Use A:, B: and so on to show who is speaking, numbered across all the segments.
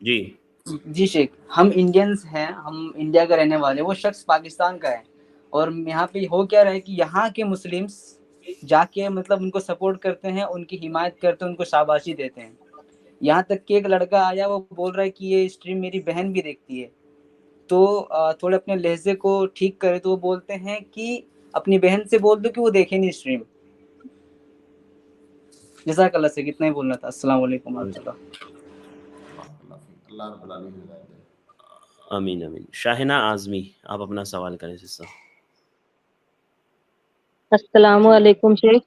A: جی
B: جی شیخ، ہم انڈینز ہیں، ہم انڈیا کا رہنے والے، وہ شخص پاکستان کا ہے، اور یہاں پہ ہو کیا رہا ہے کہ یہاں کے مسلمس جا کے مطلب ان کو سپورٹ کرتے ہیں، ان کی حمایت کرتے ہیں، ان کو شاباشی دیتے ہیں. یہاں تک کہ ایک لڑکا آیا، وہ بول رہا ہے کہ یہ اسٹریم میری بہن بھی دیکھتی ہے، تو تھوڑے اپنے لہجے کو ٹھیک کرے تو وہ بولتے ہیں کہ اپنی بہن سے بول دو کہ وہ دیکھے نہیں اسٹریم. جزاک اللہ سے کتنا ہی بولنا تھا. السلام علیکم و رحمۃ اللہ.
C: اللہ رب العالمین ہدایت دے.
A: آمین آمین. شاہنہ اعظمی آپ اپنا سوال کریں سسٹر.
D: السلام علیکم شیخ.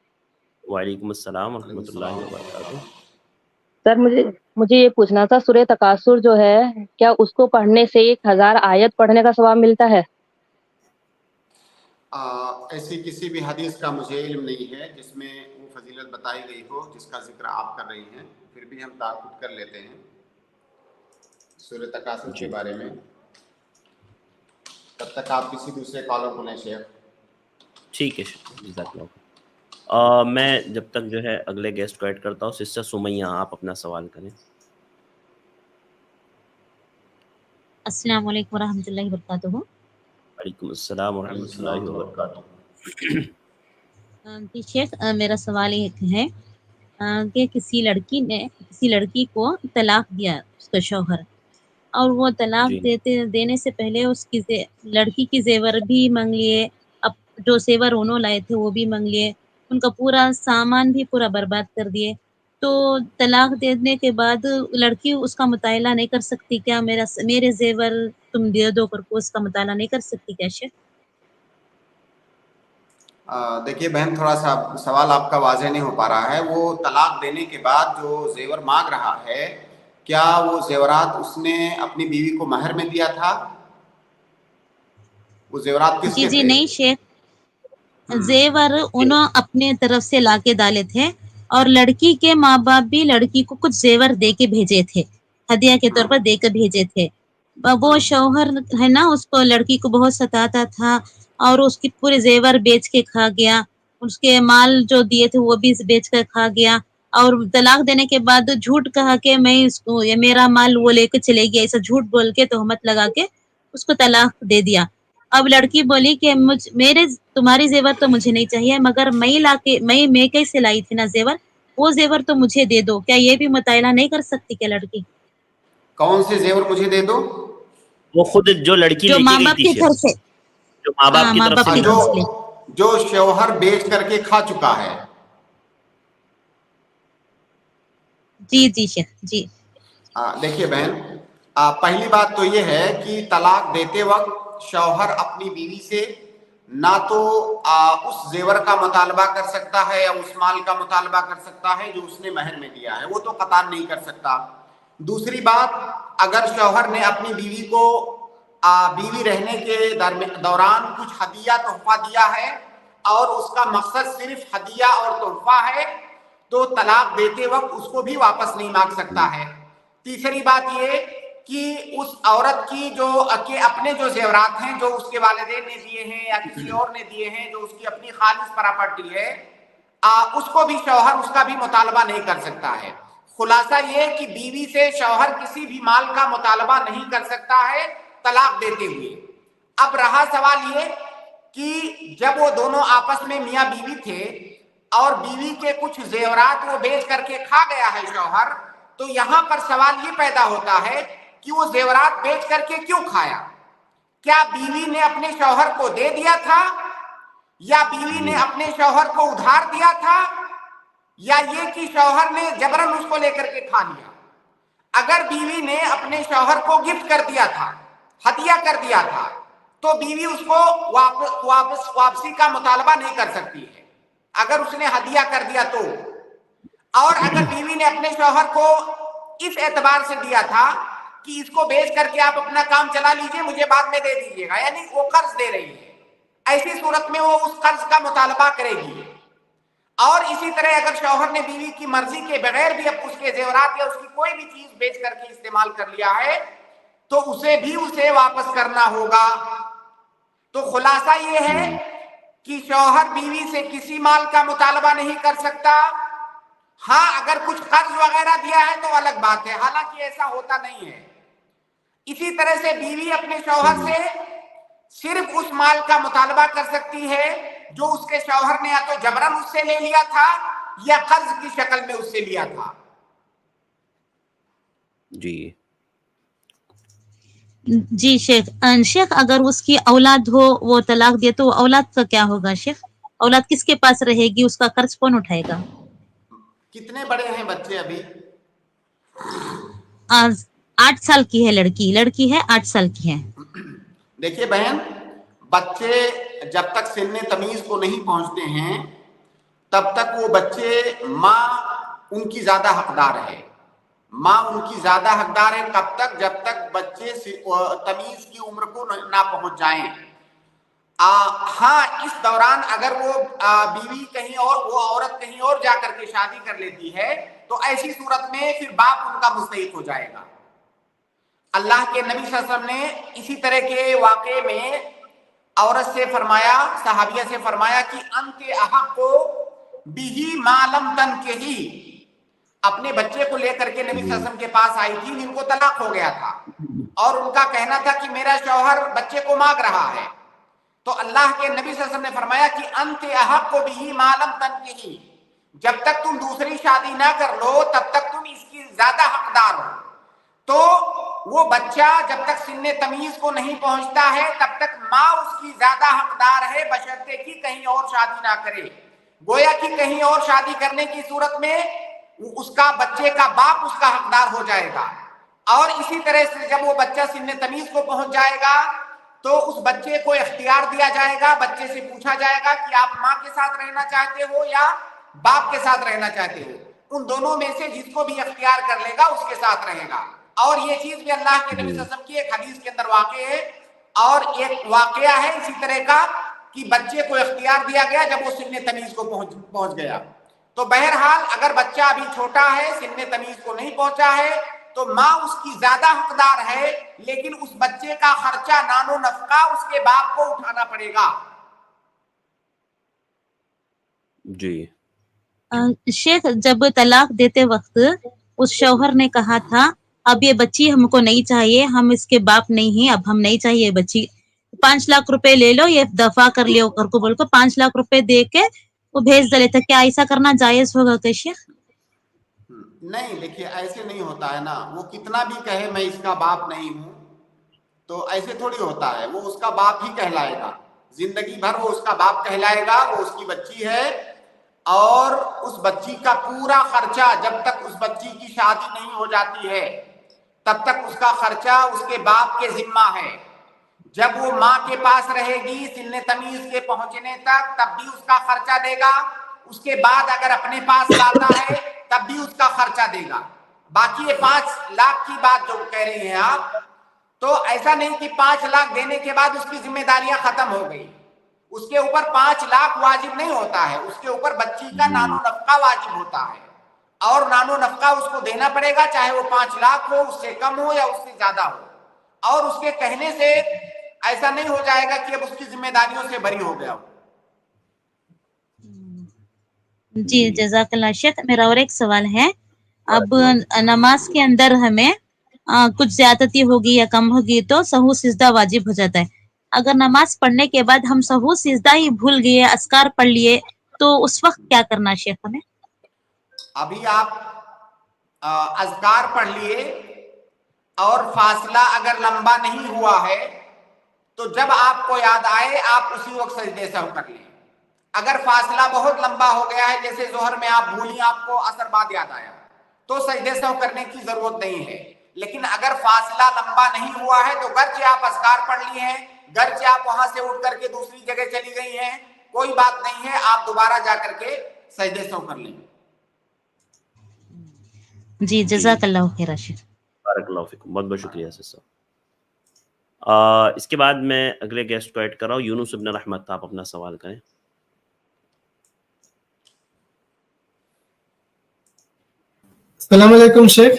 A: وعلیکم السلام ورحمۃ اللہ وبرکاتہ.
D: سر مجھے یہ پوچھنا تھا، سورہ تکاثر جو ہے کیا اس کو پڑھنے سے 1000 آیت پڑھنے کا ثواب ملتا ہے؟
C: ایسی کسی بھی حدیث کا مجھے علم نہیں ہے جس میں وہ فضیلت بتائی گئی ہو جس کا ذکر آپ کر رہی ہیں، پھر بھی ہم تعاقب کر لیتے ہیں سورہ تکاثر کے بارے میں. تب تک آپ کسی دوسرے کالر کو لیں شیخ.
A: ٹھیک ہے جزاک اللہ. میں جب تک جو ہے اگلے گیسٹ کو ایڈ کرتا ہوں، سسٹر سمیہ آپ اپنا سوال کریں.
E: السلام علیکم ورحمۃ اللہ وبرکاتہ.
A: وعلیکم السلام ورحمۃ اللہ وبرکاتہ.
E: جی شیخ، میرا سوال یہ ہے کہ کسی لڑکی کو طلاق دیا اس کا شوہر، اور وہ طلاق
A: جی
E: دینے سے پہلے اس کی لڑکی کی زیور بھی مانگ لیے، اب جو زیور انہوں لائے تھے وہ بھی مانگ لیے، ان کا پورا سامان بھی پورا برباد کر دیے. تو طلاق دینے کے بعد لڑکی اس کا مطالعہ نہیں کر سکتی کیا؟ میرے زیور تم دے دو کر کو اس کا مطالعہ نہیں کر سکتی کیا شیخ؟
C: دیکھیے بہن، تھوڑا سا سوال آپ کا واضح نہیں ہو پا رہا ہے. وہ طلاق دینے کے بعد جو زیور مانگ رہا ہے، کیا وہ زیورات اس نے اپنی بیوی کو مہر میں دیا تھا؟ وہ زیورات کس کے
E: جی
C: تھے؟
E: نہیں شیخ، زیور انہوں اپنے طرف سے لا کے ڈالے تھے، اور لڑکی کے ماں باپ بھی لڑکی کو کچھ زیور دے کے بھیجے تھے، ہدیہ کے طور پر دے کے بھیجے تھے. وہ شوہر ہے نا، اس کو لڑکی کو بہت ستاتا تھا، اور اس کی پورے زیور بیچ کے کھا گیا، اس کے مال جو دیے تھے وہ بھی بیچ کر کھا گیا. اور طلاق دینے کے بعد جھوٹ کہا کہ میں اس کو میرا مال وہ لے کے چلے گیا، ایسا جھوٹ بول کے تہمت لگا کے اس کو طلاق دے دیا. اب لڑکی بولی کہ تمہاری زیور تو مجھے نہیں چاہیے، مگر میں کیسے لائی تھی نا زیور، وہ زیور تو مجھے دے دو. کیا یہ بھی مطالعہ نہیں کر سکتی کیا لڑکی؟
C: کون سے زیور مجھے دے دو؟
A: وہ خود جو لڑکی
E: جو
A: لے
E: ماں
A: کے گئی
E: باپ
A: تھی
E: کے
A: شیخ،
E: گھر سے،
A: جو ماں باپ کی
E: ماں
A: طرف
E: باپ
A: سے
E: کے
A: لی
E: گھر
A: تھی.
E: سے لے.
C: جو شوہر بیچ کر کے کھا چکا ہے.
E: جی شیخ جی.
C: دیکھیے بہن، پہلی بات تو یہ ہے کہ طلاق دیتے وقت شوہر اپنی بیوی سے نہ تو اس زیور کا مطالبہ کر سکتا ہے یا اس مال کا مطالبہ کر سکتا ہے جو اس نے مہر میں دیا ہے، وہ تو قطعاً نہیں کر سکتا. دوسری بات، اگر شوہر نے اپنی بیوی کو بیوی رہنے کے دوران کچھ ہدیہ تحفہ دیا ہے اور اس کا مقصد صرف ہدیہ اور تحفہ ہے، تو طلاق دیتے وقت اس کو بھی واپس نہیں مانگ سکتا ہے. تیسری بات یہ کہ اس عورت کی کہ اپنے جو زیورات ہیں جو اس کے والدین نے دیے ہیں یا کسی اور نے دیے ہیں، جو اس کی اپنی خالص پراپرٹی ہے، اس کو بھی شوہر اس کا بھی مطالبہ نہیں کر سکتا ہے. خلاصہ یہ کہ بیوی سے شوہر کسی بھی مال کا مطالبہ نہیں کر سکتا ہے طلاق دیتے ہوئے. اب رہا سوال یہ کہ جب وہ دونوں آپس میں میاں بیوی تھے اور بیوی کے کچھ زیورات وہ بیچ کر کے کھا گیا ہے شوہر، تو یہاں پر سوال یہ پیدا ہوتا ہے کہ وہ زیورات بیچ کر کے کیوں کھایا؟ کیا بیوی نے اپنے شوہر کو دے دیا تھا، یا بیوی نے اپنے شوہر کو ادھار دیا تھا، یا یہ کہ شوہر نے جبرن اس کو لے کر کے کھا لیا؟ اگر بیوی نے اپنے شوہر کو گفٹ کر دیا تھا، ہدیہ کر دیا تھا، تو بیوی اس کو واپسی کا مطالبہ نہیں کر سکتی ہے اگر اس نے ہدیہ کر دیا تو. اور اگر بیوی نے اپنے شوہر کو اس اعتبار سے دیا تھا کہ اس کو بیچ کر کے آپ اپنا کام چلا لیجئے، مجھے بعد میں دے دیجئے گا، یعنی وہ قرض دے رہی ہے، ایسی صورت میں وہ اس قرض کا مطالبہ کرے گی. اور اسی طرح اگر شوہر نے بیوی کی مرضی کے بغیر بھی اب اس کے زیورات یا اس کی کوئی بھی چیز بیچ کر کے استعمال کر لیا ہے تو اسے واپس کرنا ہوگا. تو خلاصہ یہ ہے کہ شوہر بیوی سے کسی مال کا مطالبہ نہیں کر سکتا، ہاں اگر کچھ قرض وغیرہ دیا ہے تو الگ بات ہے، حالانکہ ایسا ہوتا نہیں ہے۔ اسی طرح سے بیوی اپنے شوہر سے صرف اس مال کا مطالبہ کر سکتی ہے جو اس کے شوہر نے یا تو جبراً اس سے لے لیا تھا یا قرض کی شکل میں اس سے لیا تھا۔
A: جی
E: جی شیخ، شیخ اگر اس کی اولاد ہو، وہ طلاق دے، تو اولاد کا کیا ہوگا شیخ؟ اولاد کس کے پاس رہے گی؟ اس کا قرض کون اٹھائے گا؟
C: کتنے بڑے ہیں بچے ابھی؟
E: 8 سال کی ہے لڑکی ہے 8 سال کی ہے۔
C: دیکھیے بہن، بچے جب تک سن تمیز کو نہیں پہنچتے ہیں تب تک وہ بچے ماں ان کی زیادہ حقدار ہے، ماں ان کی زیادہ حقدار ہے۔ کب تک؟ جب تک بچے تمیز کی عمر کو نہ پہنچ جائیں۔ ہاں اس دوران اگر وہ بیوی کہیں اور، وہ عورت کہیں اور جا کر کے شادی کر لیتی ہے تو ایسی صورت میں پھر باپ ان کا مستحق ہو جائے گا۔ اللہ کے نبی صلی اللہ علیہ وسلم نے اسی طرح کے واقعے میں عورت سے فرمایا، صحابیہ سے فرمایا کہ انت احق بہ ما لم تنکحی۔ اپنے بچے کو لے کر کے نبی صلی اللہ علیہ وسلم کے پاس آئی تھی، جن کو طلاق ہو گیا تھا، اور ان کا کہنا تھا کہ میرا شوہر بچے کو مانگ رہا ہے۔ تو اللہ کے نبی صلی اللہ علیہ وسلم نے فرمایا کہ انت احق بہ ما لم تنکحی، جب تک تم دوسری شادی نہ کر لو تب تک تم اس کی زیادہ حقدار ہو۔ تو وہ بچہ جب تک سن تمیز کو نہیں پہنچتا ہے تب تک ماں اس کی زیادہ حقدار ہے، بشرطے کہ کہیں اور شادی نہ کرے۔ گویا کہ کہیں اور شادی کرنے کی صورت میں اس کا بچے کا باپ اس کا حقدار ہو جائے گا۔ اور اسی طرح سے جب وہ بچہ سن تمیز کو پہنچ جائے گا تو اس بچے کو اختیار دیا جائے گا، بچے سے پوچھا جائے گا کہ آپ ماں کے ساتھ رہنا چاہتے ہو یا باپ کے ساتھ رہنا چاہتے ہو۔ ان دونوں میں سے جس کو بھی اختیار کر لے گا اس کے ساتھ رہے گا۔ اور یہ چیز بھی اللہ کے نبی صلی اللہ علیہ وسلم کی ایک حدیث کے اندر واقع ہے، اور ایک واقعہ ہے اسی طرح کا کہ بچے کو اختیار دیا گیا جب وہ سن تمیز کو پہنچ گیا۔ تو بہرحال اگر بچہ ابھی چھوٹا ہے، سن تمیز کو نہیں پہنچا ہے، تو ماں اس کی زیادہ حقدار ہے، لیکن اس بچے کا خرچہ، نان و نفقہ اس کے باپ کو اٹھانا پڑے گا۔
A: جی
E: شیخ جب طلاق دیتے وقت اس شوہر نے کہا تھا اب یہ بچی ہم کو نہیں چاہیے، ہم اس کے باپ نہیں ہیں، اب ہم نہیں چاہیے بچی، 5 لاکھ روپے لے لو، یہ دفع کر لیو گھر کو، بول کو 5 لاکھ روپے دے کے وہ بھیج ڈالے تھا، کیا ایسا کرنا جائز ہوگا کہ شیخ؟
C: نہیں، دیکھیے ایسے نہیں ہوتا ہے نا، وہ کتنا بھی کہے میں اس کا باپ نہیں ہوں تو ایسے تھوڑی ہوتا ہے، وہ اس کا باپ ہی کہلائے گا، زندگی بھر وہ اس کا باپ کہلائے گا، وہ اس کی بچی ہے، اور اس بچی کا پورا خرچہ جب تک اس بچی کی شادی نہیں ہو جاتی ہے تب تک اس کا خرچہ اس کے باپ کے ذمہ ہے۔ جب وہ ماں کے پاس رہے گی سن تمیز کے پہنچنے تک تب بھی اس کا خرچہ دے گا، اس کے بعد اگر اپنے پاس لاتا ہے تب بھی اس کا خرچہ دے گا۔ باقی یہ 5 لاکھ کی بات جو کہہ رہی ہیں آپ، تو ایسا نہیں کہ 5 لاکھ دینے کے بعد اس کی ذمہ داریاں ختم ہو گئی، اس کے اوپر 5 لاکھ واجب نہیں ہوتا ہے، اس کے اوپر بچی کا نان و نفقہ واجب ہوتا ہے، اور نان و نفقہ اس کو دینا پڑے گا، چاہے وہ 5 لاکھ ہو، اس سے کم ہو یا اس سے زیادہ ہو۔ اور اس کے کہنے سے ایسا نہیں ہو جائے گا کہ اب اس کی ذمہ داریوں سے بری ہو گیا ہو۔
E: جی جزاک اللہ شیخ، میرا اور ایک سوال ہے، اب نماز کے اندر ہمیں کچھ زیادتی ہوگی یا کم ہوگی تو سہو سجدہ واجب ہو جاتا ہے، اگر نماز پڑھنے کے بعد ہم سہو سجدہ ہی بھول گئے، اذکار پڑھ لیے، تو اس وقت کیا کرنا شیخ ہمیں؟
C: ابھی آپ اذکار پڑھ لیے اور فاصلہ اگر لمبا نہیں ہوا ہے تو جب آپ کو یاد آئے آپ اسی وقت سجدے سہو کر لیں۔ اگر فاصلہ بہت لمبا ہو گیا ہے، جیسے ظہر میں آپ بھولی، آپ کو عصر بعد یاد آیا، تو سجدے سہو کرنے کی ضرورت نہیں ہے۔ لیکن اگر فاصلہ لمبا نہیں ہوا ہے تو گرچہ آپ اذکار پڑھ لیے ہیں، گرچہ آپ وہاں سے اٹھ کر کے دوسری جگہ چلی گئی ہیں، کوئی بات نہیں ہے، آپ دوبارہ جا کر کے سجدے سہو کر لیں۔
E: جی جزاک اللہ خیر شیخ۔
A: بارک اللہ فیکم، بہت بہت شکریہ اسد صاحب۔ اس کے بعد میں اگلے گیسٹ کو ایڈ کر رہا ہوں، یونس ابن رحمت، آپ اپنا سوال کریں۔
F: السلام علیکم شیخ۔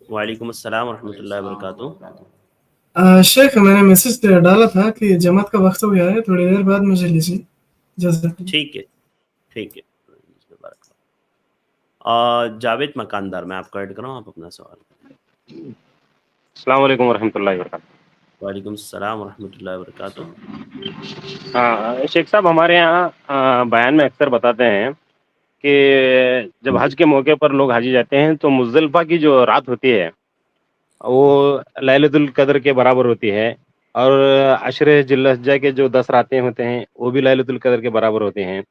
A: وعلیکم السلام ورحمۃ اللہ وبرکاتہ۔
F: شیخ میں نے میسج ڈالا تھا کہ جماعت کا وقت ہو گیا ہے، تھوڑی دیر بعد مجھے لیجیے۔
A: ٹھیک ہے ٹھیک ہے۔ جاوید مکاندار، میں آپ کو ایڈ کراؤں، آپ اپنا سوال کریں۔
G: السلام علیکم ورحمۃ اللہ وبرکاتہ۔
A: وعلیکم السلام ورحمۃ اللہ وبرکاتہ۔
G: شیخ صاحب، ہمارے یہاں بیان میں اکثر بتاتے ہیں کہ جب حج کے موقع پر لوگ حاجی جاتے ہیں تو مزدلفہ کی جو رات ہوتی ہے وہ لیلۃ القدر کے برابر ہوتی ہے، اور عشر ذی الحجہ کے جو 10 راتیں ہوتے ہیں وہ بھی لیلۃ القدر کے برابر ہوتے ہیں،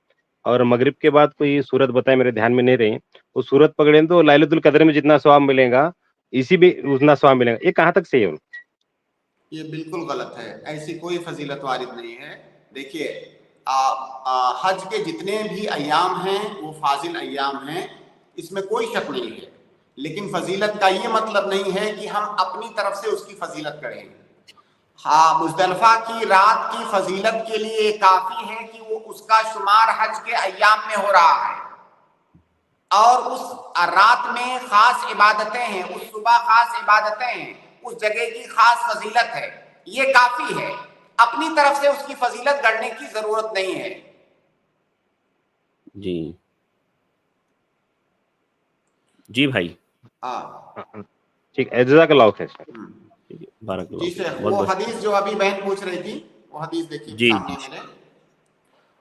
G: اور مغرب کے بعد کوئی صورت بتائے، میرے دھیان میں نہیں رہی، وہ صورت پکڑیں تو لیلۃ القدر میں جتنا ثواب ملے گا اسی بھی اتنا ثواب ملے گا، یہ کہاں تک صحیح ہے؟
C: یہ بالکل غلط ہے، ایسی کوئی فضیلت وارد نہیں ہے۔ دیکھیے حج کے جتنے بھی ایام ہیں وہ فاضل ایام ہیں، اس میں کوئی شک نہیں ہے، لیکن فضیلت کا یہ مطلب نہیں ہے کہ ہم اپنی طرف سے اس کی فضیلت کریں۔ ہاں، مزدلفہ کی رات کی فضیلت کے لیے کافی ہے کہ وہ اس کا شمار حج کے ایام میں ہو رہا ہے، اور اس رات میں خاص عبادتیں ہیں، اس صبح خاص عبادتیں ہیں، اس جگہ کی خاص فضیلت ہے، یہ کافی ہے، اپنی طرف سے اس کی فضیلت گڑنے کی ضرورت نہیں ہے۔
A: جی جی بھائی،
G: ٹھیک ہے، جزاک اللہ خیر۔
A: بارک
C: جی
A: اللہ،
C: شیخ،
A: بہت
C: وہ
A: بہت
C: حدیث جو ابھی بہن پوچھ رہی تھی، وہ حدیث دیکھیے
A: جی
C: سامنے میرے،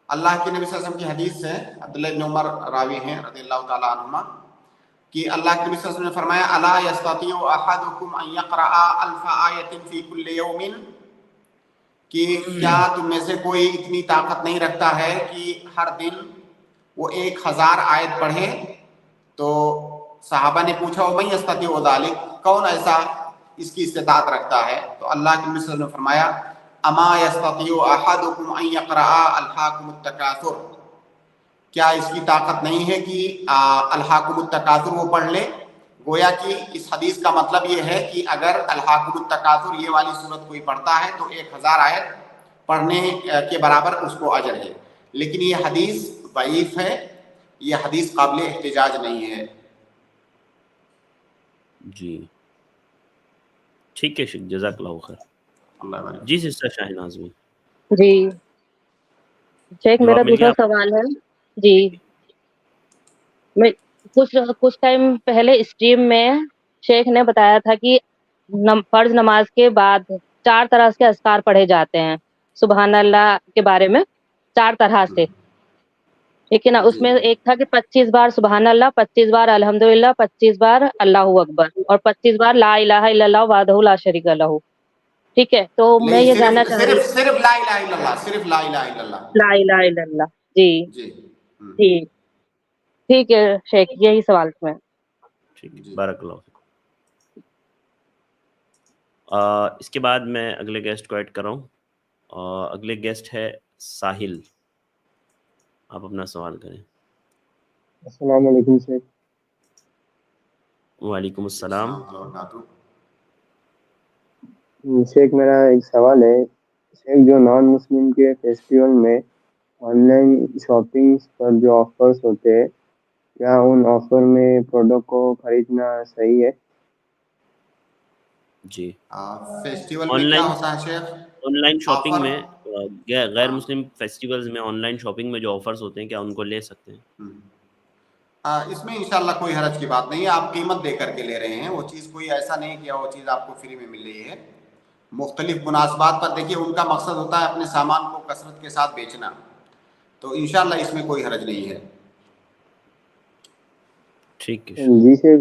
C: اللہ کے نبی صلی اللہ علیہ وسلم کی حدیث ہے، عبداللہ بن عمر راوی ہیں رضی اللہ تعالیٰ عنہما، کہ اللہ کے نبی صلی اللہ علیہ وسلم نے فرمایا الا یستطیع احدکم ان یقرأ 1000 آیۃ فی کل یوم، کہ کیا تم میں سے کوئی اتنی طاقت نہیں رکھتا ہے کہ ہر دن وہ 1000 آیت پڑھے؟ تو صحابہ نے پوچھا ومن یستطیع ذلک، کون ایسا اس کی استطاعت رکھتا ہے؟ تو اللہ کے نبی صلی اللہ علیہ وسلم نے فرمایا اما یستطیع احدکم ان یقرأ الہاکم التکاثر، کیا اس کی طاقت نہیں ہے کہ الہاکم التکاثر وہ پڑھ لے؟ گویا کہ اس حدیث کا مطلب یہ ہے کہ اگر الہاکم التکاثر یہ والی صورت کوئی پڑھتا ہے تو 1000 آیت پڑھنے کے برابر اس کو اجر ہے، لیکن یہ حدیث ضعیف ہے، یہ حدیث قابل احتجاج نہیں ہے۔
A: جی ٹھیک ہے شیخ، جزاک اللہ خیر۔
C: اللہ بارک۔
A: جی سسٹر شاہناز میں
D: جی شیخ، میرا
A: جواب مل
D: دوسرا
A: گیا؟
D: سوال ہے۔ جی، میں کچھ ٹائم پہلے اسٹریم میں شیخ نے بتایا تھا کہ فرض نماز کے بعد 4 طرح کے اذکار پڑھے جاتے ہیں، سبحان اللہ کے بارے میں 4 طرح سے، ٹھیک ہے نا؟ اس
C: جی
D: میں ایک تھا کہ 25 بار سبحان اللہ، 25 بار الحمدللہ، 25 بار اللہ اکبر، اور 25 بار لا الہ الا اللہ وحدہ لا شریک لہ، ٹھیک ہے؟ تو میں
C: نہیں،
D: یہ جاننا چاہ رہی
C: صرف لا الہ الا اللہ، صرف لا الہ الا اللہ۔
D: لا الہ الا اللہ، جی
C: جی
D: جی ٹھیک ہے شیخ، یہی سوال تھا میں۔
A: ٹھیک ہے،
C: جی
A: بارک اللہ فیک۔ اس کے بعد میں اگلے گیسٹ کو ایڈ کر رہا ہوں، اگلے گیسٹ ہے ساحل، آپ اپنا سوال کریں۔
H: السلام علیکم شیخ۔
A: وعلیکم السلام۔
H: شیخ میرا ایک سوال ہے، شیخ جو نان مسلم کے فیسٹیول میں آن لائن شاپنگ پر جو آفرز ہوتے ہیں، کیا ان آفر میں پروڈکٹ کو خریدنا صحیح ہے؟
C: جی فیسٹیول
A: آن
C: میں کیا
A: لائن
C: ہوتا ہے شیخ؟
A: On line shopping
C: offer?
A: میں غیر مسلم فیسٹیولز میں آن لائن شاپنگ میں جو آفرز ہوتے ہیں، کیا ان کو لے سکتے ہیں؟
C: اس میں انشاءاللہ کوئی حرج کی بات نہیں ہے، آپ قیمت دے کر کے لے رہے ہیں، وہ چیز کوئی ایسا نہیں کہ وہ چیز آپ کو فری میں مل رہی ہے۔ مختلف مناسبات پر دیکھیے ان کا مقصد ہوتا ہے اپنے سامان کو کثرت کے ساتھ بیچنا، تو انشاءاللہ اس میں کوئی حرج نہیں ہے۔
A: ٹھیک ہے،
H: جی شیخ،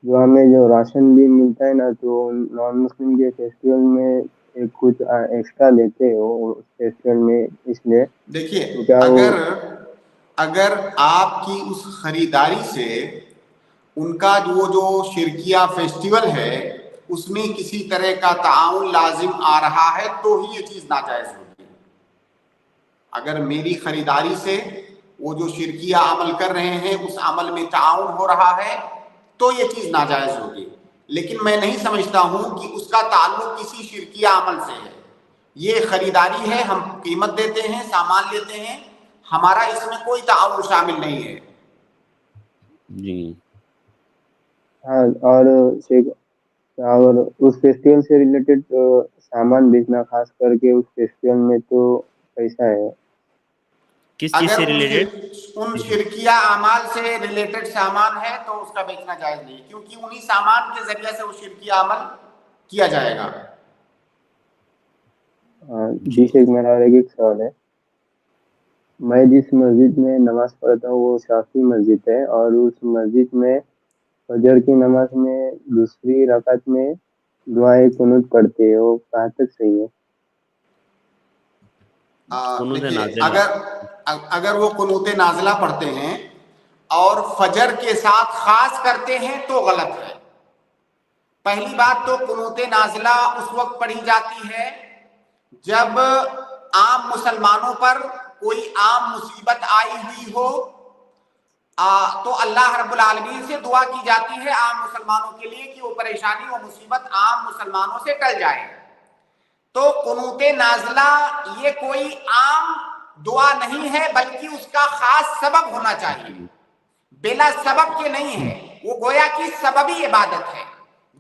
H: جو ہمیں جو راشن بھی ملتا ہے نا، تو نان مسلم کے فیسٹیول میں کچھ ایکسٹرا دیتے ہو اس فیسٹیول میں، اس لیے
C: دیکھیے
H: تو کیا وہ
C: اگر آپ کی اس خریداری سے ان کا جو شرکیہ فیسٹیول ہے اس میں کسی طرح کا تعاون لازم آ رہا ہے تو ہی یہ چیز ناجائز ہوگی۔ اگر میری خریداری سے وہ جو شرکیہ عمل کر رہے ہیں اس عمل میں تعاون ہو رہا ہے تو یہ چیز ناجائز ہوگی، لیکن میں نہیں سمجھتا ہوں کہ اس کا تعلق کسی شرکیہ عمل سے ہے۔ یہ خریداری ہے، ہم قیمت دیتے ہیں، سامان لیتے ہیں، ہمارا اس میں کوئی تعاون شامل نہیں ہے۔
A: جی
H: ہاں، اور شیخ اور اس فیسٹیول سے ریلیٹڈ سامان بیچنا، خاص کر کے اس فیسٹیول میں، تو کیسا ہے؟
A: کس چیز
C: اگر
A: سے ریلیٹڈ؟
C: ان شرکیہ اعمال سے ریلیٹڈ سامان ہے تو اس کا بیچنا جائز نہیں، کیونکہ انہی سامان کے ذریعے سے وہ شرکیہ عمل کیا جائے گا۔
H: جی شیخ، میرا ایک سوال ہے۔ میں جس مسجد میں نماز پڑھتا ہوں وہ شافعی مسجد ہے، اور اس مسجد میں فجر کی نماز میں دوسری رکعت میں دعائے قنوت پڑھتے ہیں، وہ کہاں تک صحیح ہے؟
C: دیکھیے، اگر وہ قنوت نازلہ پڑھتے ہیں اور فجر کے ساتھ خاص کرتے ہیں تو غلط ہے۔ پہلی بات تو قنوت نازلہ اس وقت پڑھی جاتی ہے جب عام مسلمانوں پر کوئی عام مصیبت آئی ہوئی ہو، تو اللہ رب العالمین سے دعا کی جاتی ہے عام مسلمانوں کے لیے کہ وہ پریشانی و مصیبت عام مسلمانوں سے ٹل جائے۔ تو قنوت نازلہ یہ کوئی عام دعا نہیں ہے، بلکہ اس کا خاص سبب ہونا چاہیے، بلا سبب کے نہیں ہے۔ وہ گویا کی سببی عبادت ہے،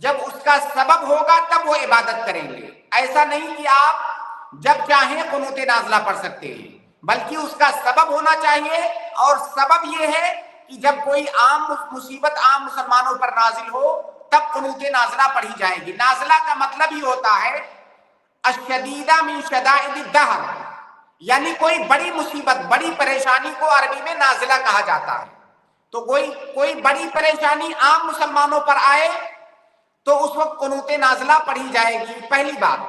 C: جب اس کا سبب ہوگا تب وہ عبادت کریں گے۔ ایسا نہیں کہ آپ جب چاہیں قنوت نازلہ پڑھ سکتے ہیں، بلکہ اس کا سبب ہونا چاہیے، اور سبب یہ ہے کہ جب کوئی عام مصیبت عام مسلمانوں پر نازل ہو تب قنوت نازلہ پڑھی جائے گی۔ نازلہ کا مطلب ہی ہوتا ہے الشدیدہ من شدائد الدہر، یعنی کوئی بڑی مصیبت، بڑی پریشانی کو عربی میں نازلہ کہا جاتا ہے۔ تو کوئی بڑی پریشانی عام مسلمانوں پر آئے تو اس وقت قنوت نازلہ پڑھی جائے گی، پہلی بات۔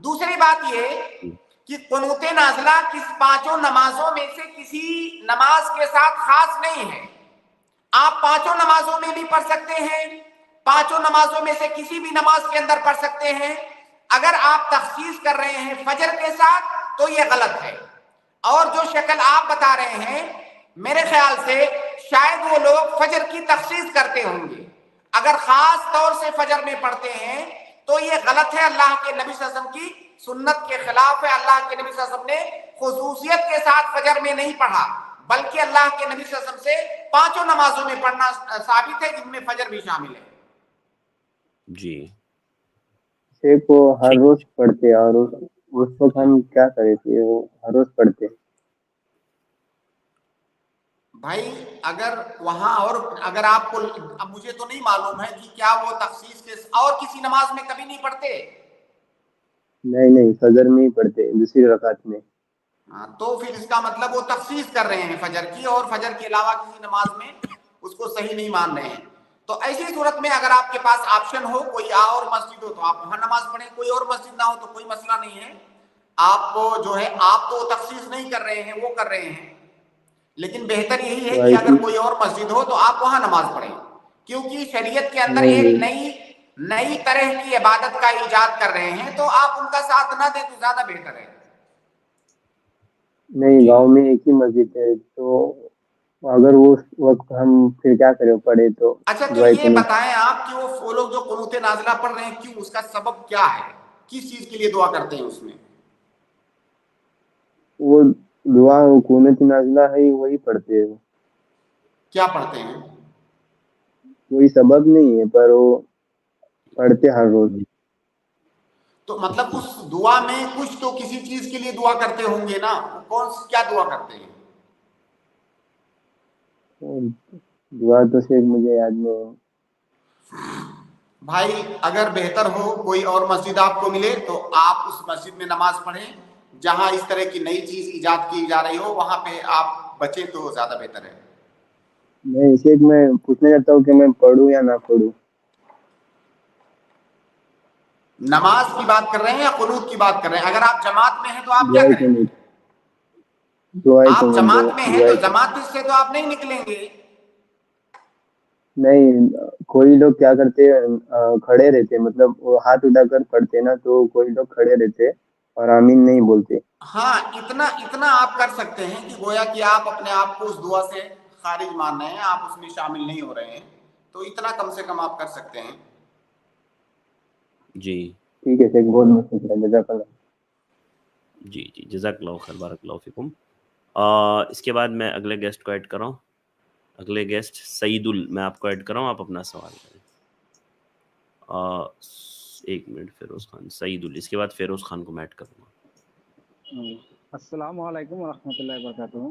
C: دوسری بات یہ کہ قنوت نازلہ پانچوں نمازوں میں سے کسی نماز کے ساتھ خاص نہیں ہے، آپ پانچوں نمازوں میں بھی پڑھ سکتے ہیں، پانچوں نمازوں میں سے کسی بھی نماز کے اندر پڑھ سکتے ہیں۔ اگر آپ تخصیص کر رہے ہیں فجر کے ساتھ تو یہ غلط ہے، اور جو شکل آپ بتا رہے ہیں میرے خیال سے شاید وہ لوگ فجر کی تخصیص کرتے ہوں گے۔ اگر خاص طور سے فجر میں پڑھتے ہیں تو یہ غلط ہے، اللہ کے نبی صلی اللہ علیہ وسلم کی سنت کے خلاف ہے۔ اللہ کے نبی صلی اللہ علیہ وسلم نے خصوصیت کے ساتھ فجر میں نہیں پڑھا، بلکہ اللہ کے نبی صلی اللہ علیہ وسلم سے پانچوں نمازوں میں پڑھنا ثابت ہے، جن میں فجر بھی شامل ہے۔
A: جی
H: شیخ وہ ہر روز پڑھتے، اور اس وقت ہم کیا کریں کہ وہ ہر روز پڑھتے؟
C: بھائی اگر وہاں، اور اگر آپ کو، اب مجھے تو نہیں معلوم ہے کہ کیا وہ تخصیص کے اور کسی نماز میں کبھی نہیں پڑھتے؟
H: نہیں، فجر میں ہی پڑھتے، دوسری رکعت میں۔
C: تو پھر اس کا مطلب وہ تخصیص کر رہے ہیں فجر کی، اور فجر کے علاوہ کسی نماز میں اس کو صحیح نہیں مان رہے ہیں۔ تو ایسی صورت میں اگر آپ کے پاس آپشن ہو، کوئی اور مسجد ہو تو آپ وہاں نماز پڑھیں، کوئی اور مسجد نہ ہو تو کوئی مسئلہ نہیں ہے۔ آپ کو جو ہے، آپ تو تخصیص نہیں کر رہے ہیں، وہ کر رہے ہیں، لیکن بہتر یہی ہے کہ اگر کوئی اور مسجد ہو تو آپ وہاں نماز پڑھیں، کیونکہ شریعت کے اندر ایک نئی طرح کی عبادت کا ایجاد کر رہے ہیں، تو آپ ان کا ساتھ نہ دیں تو زیادہ بہتر ہے۔
H: نہیں، گاؤں میں ایک ہی مسجد ہے، تو اگر وہ وقت ہم پھر کیا کریں، پڑھے تو
C: اچھا، تو
H: دعائے
C: یہ
H: قنوت۔
C: بتائیں آپ کہ وہ لوگ جو قنوت نازلہ پڑھ رہے ہیں، کیوں، اس کا سبب کیا ہے، کس چیز کے لیے دعا کرتے ہیں اس میں؟
H: وہ دعا قنوت نازلہ ہے وہی پڑھتے ہیں،
C: کیا پڑھتے ہیں؟
H: کوئی سبب نہیں ہے، پر وہ پڑھتے ہر روز۔
C: تو مطلب اس دعا میں کچھ تو کسی چیز کے لیے دعا کرتے ہوں گے نا، کیا دعا کرتے ہیں؟
H: دعا تو صرف مجھے یاد نہیں ہے۔
C: بھائی اگر بہتر ہو کوئی اور مسجد آپ کو ملے تو آپ اس مسجد میں نماز پڑھیں، جہاں اس طرح کی نئی چیز ایجاد کی جا رہی ہو وہاں پہ آپ بچیں تو زیادہ بہتر ہے۔
H: میں اسے میں پوچھنا چاہتا ہوں کہ میں پڑھوں یا نہ پڑھوں؟
C: نماز کی بات کر رہے ہیں یا قنوت کی بات کر رہے ہیں؟ اگر آپ جماعت میں ہیں تو آپ کیا
H: دعائے
C: کریں؟
H: قنوت، دعائے
C: آپ
H: قنوت،
C: جماعت میں ہیں تو
H: دعائے قنوت۔
C: جماعت سے تو آپ نہیں نکلیں گے۔
H: نہیں، کوئی لوگ کیا کرتے کھڑے رہتے، مطلب وہ ہاتھ اٹھا کر پڑھتے نا، تو کوئی لوگ کھڑے رہتے اور آمین نہیں بولتے۔
C: ہاں، اتنا آپ کر سکتے ہیں کہ گویا کہ آپ اپنے آپ کو اس دعا سے خارج مان رہے ہیں، آپ اس میں شامل نہیں ہو رہے ہیں، تو اتنا کم سے کم آپ کر سکتے ہیں۔
A: جی
H: ٹھیک ہے شیخ، بہت بہت شکریہ، جزاک اللہ۔
A: جی جزاک اللہ خیر، بارک اللہ فیکم۔ اس کے بعد میں اگلے گیسٹ کو ایڈ کر رہا ہوں، اگلے گیسٹ سعید میں آپ کو ایڈ کر رہا ہوں، آپ اپنا سوال کریں۔ ایک منٹ، فیروز خان، سعید اس کے بعد فیروز خان کو میں ایڈ کروں گا۔
I: السلام علیکم ورحمۃ اللہ وبرکاتہ۔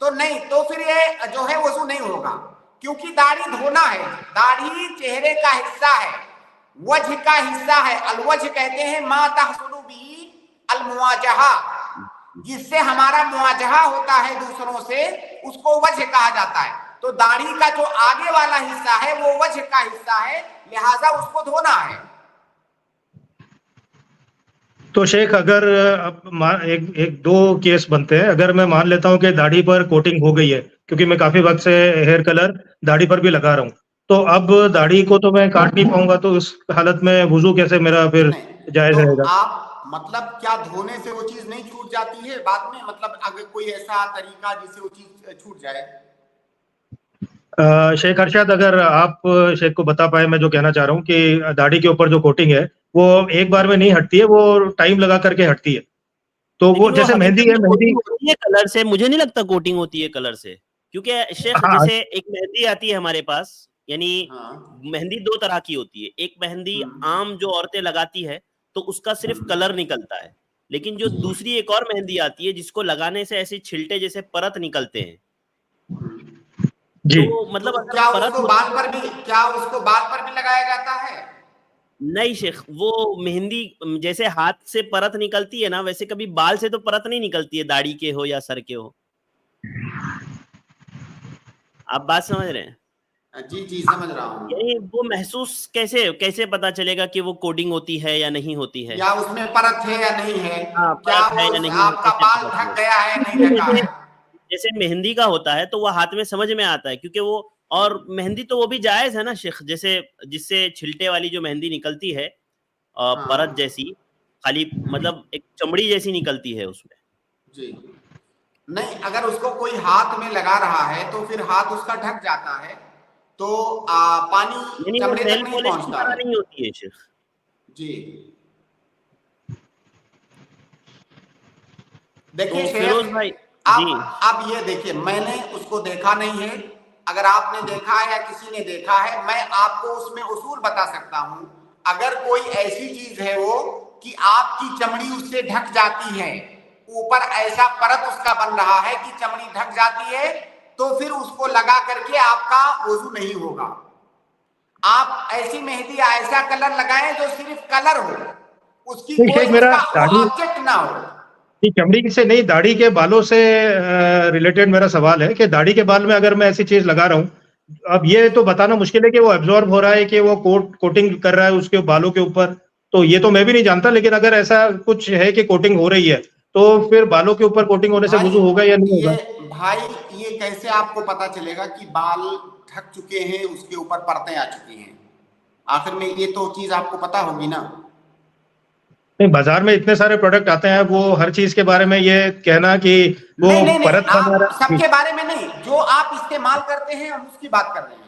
C: تو نہیں, تو پھر یہ جو ہے وضو نہیں ہوگا, کیونکہ داڑھی دھونا ہے. داڑھی چہرے کا حصہ ہے, وجہ کا حصہ ہے. الوجہ کہتے ہیں ما تحصل بھی المواجہہ, جس سے ہمارا مواجہہ ہوتا ہے دوسروں سے, اس کو وجہ کہا جاتا ہے. تو داڑھی کا جو آگے والا حصہ ہے وہ وجہ کا حصہ ہے, لہذا اس کو دھونا ہے.
J: تو شیخ اگر ایک دو کیس بنتے ہیں, اگر میں مان لیتا ہوں کہ داڑھی پر کوٹنگ ہو گئی ہے, کیونکہ میں کافی وقت سے ہیئر کلر داڑھی پر بھی لگا رہا ہوں, تو اب داڑھی کو تو میں کاٹ نہیں پاؤں گا, تو اس حالت میں وضو کیسے میرا پھر جائز رہے گا؟
C: آپ مطلب کیا دھونے سے وہ چیز نہیں چھوٹ جاتی ہے بعد میں؟ مطلب اگر کوئی ایسا طریقہ جس سے وہ چیز چھوٹ جائے؟
J: شیخ ارشاد, اگر آپ شیخ کو بتا پائے, میں جو کہنا چاہ رہا ہوں کہ داڑھی کے اوپر جو کوٹنگ ہے وہ ایک بار میں نہیں ہٹتی ہے, وہ ٹائم لگا کر کے ہٹتی ہے. تو وہ جیسے مہندی ہے,
A: مہندی کلر سے مجھے نہیں لگتا کوٹنگ ہوتی ہے کلر سے, کیونکہ شیخ جیسے ایک مہندی آتی ہے ہمارے پاس, یعنی مہندی دو طرح کی ہوتی ہے. ایک مہندی عام جو عورتیں لگاتی ہے تو اس کا صرف کلر نکلتا ہے, لیکن جو دوسری ایک اور مہندی آتی ہے جس کو لگانے سے ایسے چھلٹے جیسے پرت نکلتے ہیں,
J: جی
A: تو مطلب
C: کیا اس کو بال پر بھی لگایا جاتا ہے؟
A: نہیں شیخ, وہ مہندی جیسے ہاتھ سے پرت نکلتی ہے نا, ویسے کبھی بال سے تو پرت نہیں نکلتی ہے, داڑھی کے ہو یا سر کے ہو. آپ بات سمجھ رہے ہیں؟
C: جی سمجھ رہا ہوں.
A: یعنی وہ محسوس کیسے پتا چلے گا کہ وہ کوڈنگ ہوتی ہے یا نہیں ہوتی ہے,
C: یا اس میں پرت ہے یا نہیں ہے,
A: کیا
C: آپ کا بال ڈھک گیا ہے نہیں ڈھکا ہے؟
A: جیسے مہندی کا ہوتا ہے تو وہ ہاتھ میں سمجھ میں آتا ہے, کیونکہ وہ, اور مہندی تو وہ بھی جائز ہے نا شیخ, جیسے جس سے چھلٹے والی جو مہندی نکلتی ہے پرت جیسی, خالی مطلب ایک چمڑی جیسی نکلتی ہے اس میں.
C: جی نہیں, اگر اس کو کوئی ہاتھ میں لگا رہا ہے تو پھر ہاتھ اس کا ڈھک جاتا ہے, تو پانی چمڑے تک نہیں پہنچتا.
A: نہیں ہوتی ہے شیخ.
C: جی دیکھیے
A: فیروز بھائی,
C: آپ یہ دیکھیے, میں نے اس کو دیکھا نہیں ہے, اگر آپ نے دیکھا ہے یا کسی نے دیکھا ہے, میں آپ کو اس میں اصول بتا سکتا ہوں. اگر کوئی ایسی چیز ہے وہ کہ آپ کی چمڑی اس سے ڈھک جاتی ہے, اوپر ایسا پرت اس کا بن رہا ہے کہ چمڑی ڈھک جاتی ہے, تو پھر اس کو لگا کر کے آپ کا وضو نہیں ہوگا. آپ ایسی مہندی یا ایسا کلر لگائیں جو صرف کلر ہو, اس کی کوئی آبجیکٹ نہ ہو.
J: چمڑی سے نہیں, داڑھی کے بالوں سے ریلیٹڈ میرا سوال ہے کہ داڑھی کے بال میں اگر میں ایسی چیز لگا رہا ہوں, اب یہ تو بتانا مشکل ہے کہ وہ ایبزارب ہو رہا ہے کہ وہ کوٹنگ کر رہا ہے اس کے بالوں کے اوپر, تو یہ تو میں بھی نہیں جانتا, لیکن اگر ایسا کچھ ہے کہ کوٹنگ ہو رہی ہے تو پھر بالوں کے اوپر کوٹنگ ہونے سے وضو ہوگا یا نہیں ہوگا؟
C: بھائی یہ کیسے آپ کو پتا چلے گا کہ بال ڈھک چکے ہیں, اس کے اوپر پرتیں آ چکی ہیں؟ آخر میں یہ تو چیز آپ کو پتا ہوگی نا.
J: نہیں, بازار میں اتنے سارے پروڈکٹ آتے ہیں, وہ ہر چیز کے بارے میں یہ کہنا کہ وہ پرت
C: سب کے بارے میں نہیں, جو آپ استعمال کرتے ہیں ہم اس کی بات کر رہے ہیں.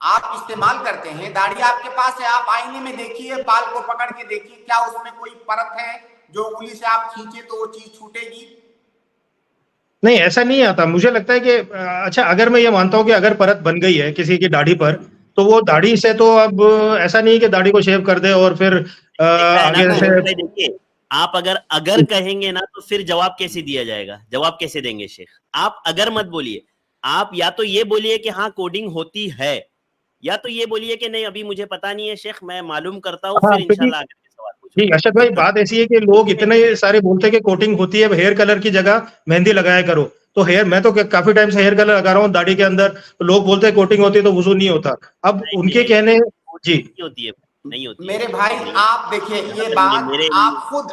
C: آپ استعمال کرتے ہیں, داڑھی آپ کے پاس ہے, آپ آئینے میں دیکھیے, بال کو پکڑ کے دیکھیے, کیا اس میں کوئی پرت ہے جو انگلی سے آپ کھینچے تو وہ چیز چھوٹے گی؟
J: نہیں, ایسا نہیں آتا. مجھے لگتا ہے کہ اچھا, اگر میں یہ مانتا ہوں کہ اگر پرت بن گئی ہے کسی کی داڑھی پر, تو وہ داڑھی سے تو اب ایسا نہیں کہ داڑھی کو شیو کر دے اور پھر آگے سے.
A: دیکھیے, آپ اگر کہیں گے نا تو پھر جواب کیسے دیا جائے گا, جواب کیسے دیں گے شیخ؟ آپ اگر مت بولیے, آپ یا تو یہ بولیے کہ ہاں کوڈنگ ہوتی ہے, یا تو یہ بولیے کہ نہیں ابھی مجھے پتا نہیں ہے شیخ, میں معلوم کرتا ہوں, پھر انشاءاللہ آگے سوال پوچھیں.
J: جی ارشد بھائی, بات ایسی ہے کہ لوگ اتنے سارے بولتے ہیں کہ کوٹنگ ہوتی ہے, ہیئر کلر کی جگہ مہندی لگایا کرو, تو ہیئر, میں تو کافی ٹائم سے ہیئر کلر لگا رہا ہوں داڑھی کے اندر, تو لوگ بولتے ہیں کوٹنگ ہوتی ہے تو وضو نہیں ہوتا. اب ان کے کہنے جی
A: ہوتی ہے, نہیں ہوتی.
C: میرے بھائی آپ دیکھیے, یہ بات آپ خود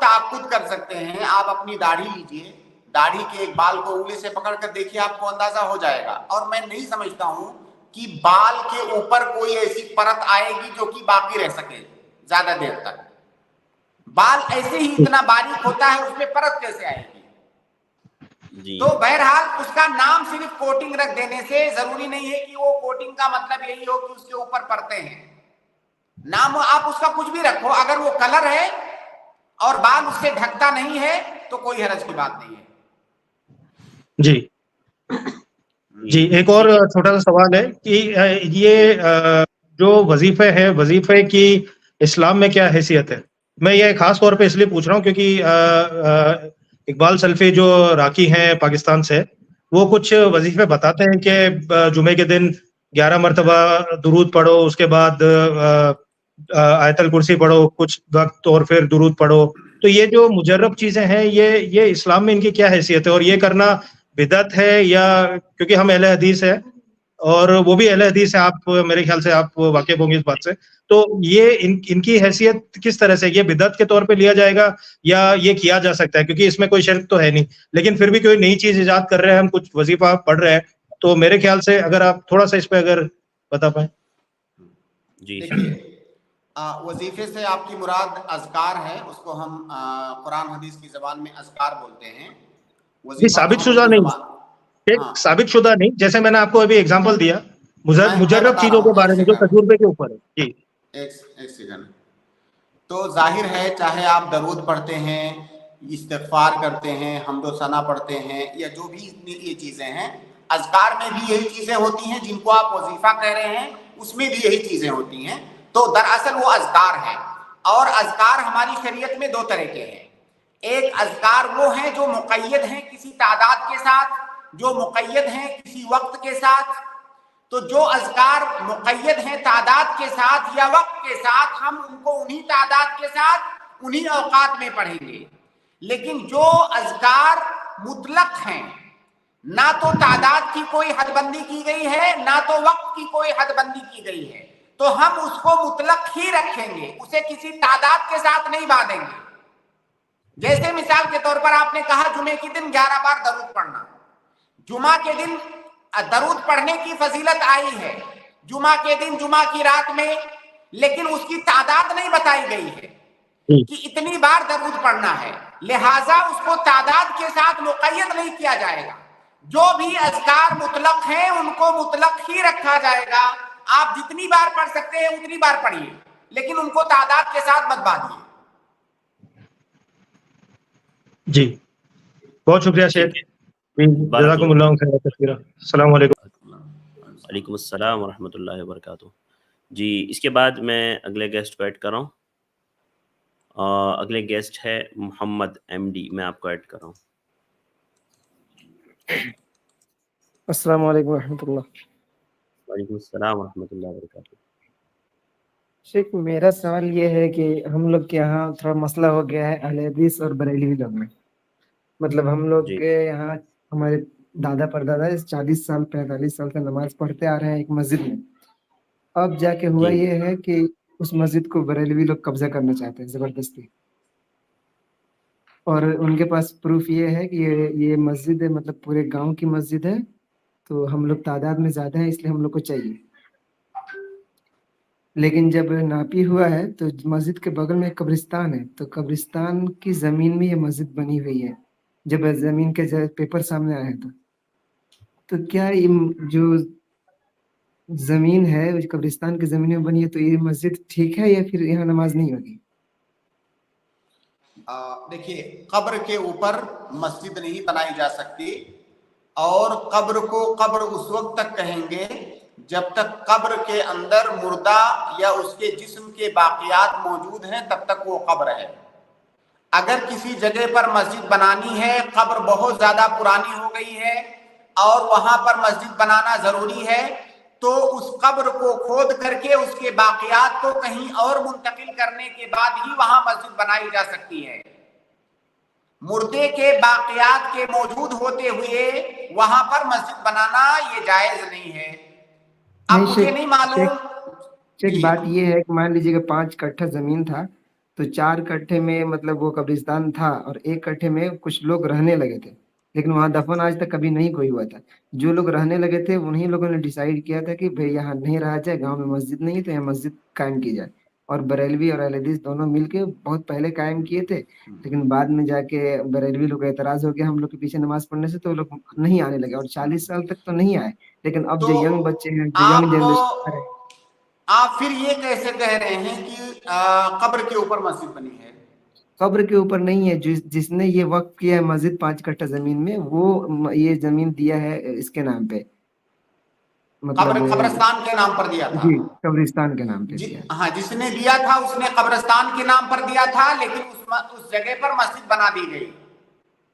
C: تعقد کر سکتے ہیں. آپ اپنی داڑھی لیجئے, داڑھی کے ایک بال کو انگلی سے پکڑ کر دیکھیے, آپ کو اندازہ ہو جائے گا. اور میں نہیں سمجھتا ہوں کہ بال کے اوپر کوئی ایسی پرت آئے گی جو کہ باقی رہ سکے زیادہ دیر تک. بال ایسے ہی اتنا باریک ہوتا ہے, اس میں پرت کیسے آئے گی؟ تو بہرحال اس کا نام صرف کوٹنگ رکھ دینے سے ضروری نہیں ہے کہ وہ کوٹنگ کا مطلب یہی ہو کہ اس کے اوپر پرتیں ہیں. نام آپ اس کا کچھ بھی رکھو, اگر وہ کلر ہے اور بال اس سے ڈھکتا نہیں ہے تو کوئی حرج کی بات نہیں ہے.
J: جی ایک اور چھوٹا سا سوال ہے کہ یہ جو وظیفے ہے, وظیفے کی اسلام میں کیا حیثیت ہے؟ میں یہ خاص طور پہ اس لیے پوچھ رہا ہوں کیونکہ اقبال سلفی جو راکی ہیں پاکستان سے، وہ کچھ وظیفے بتاتے ہیں کہ جمعے کے دن 11 مرتبہ درود پڑھو، اس کے بعد آیت الکرسی پڑھو کچھ وقت، اور پھر درود پڑھو. تو یہ جو مجرب چیزیں ہیں، یہ اسلام میں ان کی کیا حیثیت ہے، اور یہ کرنا بدعت ہے یا؟ کیونکہ ہم اہل حدیث ہیں اور وہ بھی اہل حدیث ہیں، آپ میرے خیال سے آپ واقف ہوں گے اس بات سے. تو یہ ان کی حیثیت کس طرح سے، یہ بدعت کے طور پہ لیا جائے گا یا یہ کیا جا سکتا ہے؟ کیونکہ اس میں کوئی شرک تو ہے نہیں، لیکن پھر بھی کوئی نئی چیز ایجاد کر رہے ہیں، ہم کچھ وظیفہ پڑھ رہے ہیں، تو میرے خیال سے اگر آپ تھوڑا سا اس پہ اگر بتا پائیں.
A: جی
C: دیکھیے، وظیفے سے آپ کی مراد اذکار ہے، اس کو ہم قرآن حدیث کی زبان میں اذکار بولتے ہیں.
J: ثابت شدہ نہیں، ثابت شدہ نہیں، جیسے میں نے آپ کو ابھی اگزامپل دیا مجرب چیزوں کے بارے میں جو تجربے کے اوپر ہے. جی
C: ایک سیکنڈ. تو ظاہر ہے چاہے آپ درود پڑھتے ہیں، استغفار کرتے ہیں، حمد و ثنا پڑھتے ہیں، یا جو بھی یہ چیزیں ہیں، اذکار میں بھی یہی چیزیں ہوتی ہیں جن کو آپ وظیفہ کہہ رہے ہیں، اس میں بھی یہی چیزیں ہوتی ہیں. تو دراصل وہ اذکار ہیں، اور اذکار ہماری شریعت میں 2 طرح کے ہیں. ایک اذکار وہ ہیں جو مقید ہیں کسی تعداد کے ساتھ، جو مقید ہیں کسی وقت کے ساتھ. تو جو اذکار مقید ہیں تعداد کے ساتھ یا وقت کے ساتھ، ہم ان کو انہی تعداد کے ساتھ انہی اوقات میں پڑھیں گے. لیکن جو اذکار مطلق ہیں، نہ تو تعداد کی کوئی حد بندی کی گئی ہے، نہ تو وقت کی کوئی حد بندی کی گئی ہے، تو ہم اس کو مطلق ہی رکھیں گے، اسے کسی تعداد کے ساتھ نہیں باندھیں گے. جیسے مثال کے طور پر آپ نے کہا جمعے کے دن 11 بار درود پڑھنا. جمعہ کے دن درود پڑھنے کی فضیلت آئی ہے، جمعہ کے دن، جمعہ کی رات میں، لیکن اس کی تعداد نہیں بتائی گئی ہے کہ اتنی بار درود پڑھنا ہے، لہٰذا اس کو تعداد کے ساتھ مقید نہیں کیا جائے گا. جو بھی اذکار مطلق ہیں ان کو مطلق ہی رکھا جائے گا. آپ جتنی بار پڑھ سکتے ہیں اتنی بار پڑھیے، لیکن ان کو تعداد کے ساتھ مت باندھیے.
J: جی بہت شکریہ شیخ، جزاکم اللہ خیر کثیرا. السلام علیکم.
A: وعلیکم السلام ورحمۃ اللہ وبرکاتہ. جی اس کے بعد میں اگلے گیسٹ کو ایڈ کر رہا ہوں. اگلے گیسٹ ہے محمد ایم ڈی، میں آپ کو ایڈ کر رہا ہوں.
K: السلام علیکم ورحمۃ اللہ.
A: وعلیکم السلام ورحمۃ اللہ وبرکاتہ.
K: شیخ میرا سوال یہ ہے کہ ہم لوگ کے یہاں تھوڑا مسئلہ ہو گیا ہے اہل حدیث اور بریلوی لوگ میں. مطلب ہم لوگ کے یہاں ہمارے دادا پردادا 40 سال 45 سال سے نماز پڑھتے آ رہے ہیں ایک مسجد میں. اب جا کے ہوا یہ ہے کہ اس مسجد کو بریلوی لوگ قبضہ کرنا چاہتے ہیں زبردستی، اور ان کے پاس پروف یہ ہے کہ یہ مسجد ہے، مطلب پورے گاؤں کی مسجد ہے، تو ہم لوگ تعداد میں زیادہ ہیں اس لیے ہم لوگ کو چاہیے. لیکن جب ناپی ہوا ہے تو مسجد کے بغل میں ایک قبرستان ہے، تو قبرستان کی زمین میں یہ مسجد بنی ہوئی ہے. جب زمین کے پیپر سامنے آیا تو کیا یہ جو زمین ہے قبرستان کی زمین میں بنی ہے تو یہ مسجد ٹھیک ہے یا پھر یہاں نماز نہیں ہوگی؟
C: دیکھیے، قبر کے اوپر مسجد نہیں بنائی جا سکتی، اور قبر کو قبر اس وقت تک کہیں گے جب تک قبر کے اندر مردہ یا اس کے جسم کے باقیات موجود ہیں تب تک وہ قبر ہے. اگر کسی جگہ پر مسجد بنانی ہے، قبر بہت زیادہ پرانی ہو گئی ہے اور وہاں پر مسجد بنانا ضروری ہے، تو اس قبر کو کھود کر کے اس کے باقیات کو کہیں اور منتقل کرنے کے بعد ہی وہاں مسجد بنائی جا سکتی ہے. مردے کے باقیات کے موجود ہوتے ہوئے وہاں پر مسجد بنانا یہ جائز نہیں ہے. اب مجھے نہیں معلوم.
K: ایک بات یہ ہے کہ مان لیجیے کہ 5 کٹھا زمین تھا، تو 4 کٹھے میں مطلب وہ قبرستان تھا اور 1 کٹھے میں کچھ لوگ رہنے لگے تھے، لیکن وہاں دفن آج تک کبھی نہیں کوئی ہوا تھا. جو لوگ رہنے لگے تھے انہی لوگوں نے ڈیسائیڈ کیا تھا کہ بھئی یہاں نہیں رہا جائے، گاؤں میں مسجد نہیں ہے تو یہاں مسجد قائم کی جائے. اور بریلوی اور اہل حدیث دونوں مل کے بہت پہلے قائم کیے تھے، لیکن بعد میں جا کے بریلوی لوگ اعتراض ہو گیا ہم لوگ کے پیچھے نماز پڑھنے سے، تو وہ لوگ نہیں آنے لگے اور 40 سال تک تو نہیں آئے. لیکن اب جو ینگ بچے ہیں، جو ینگ جنریشن،
C: آپ پھر یہ کیسے کہہ رہے ہیں کہ قبر کے اوپر مسجد بنی ہے؟
K: قبر کے اوپر نہیں ہے. جس نے یہ وقف کیا ہے مسجد 5 کٹھا زمین میں، وہ یہ زمین دیا ہے اس کے نام پہ، مطلب
C: قبرستان کے نام پر دیا تھا.
K: جی قبرستان کے نام پہ دیا.
C: ہاں، جس نے دیا تھا اس نے قبرستان کے نام پر دیا تھا، لیکن اس جگہ پر مسجد بنا دی گئی.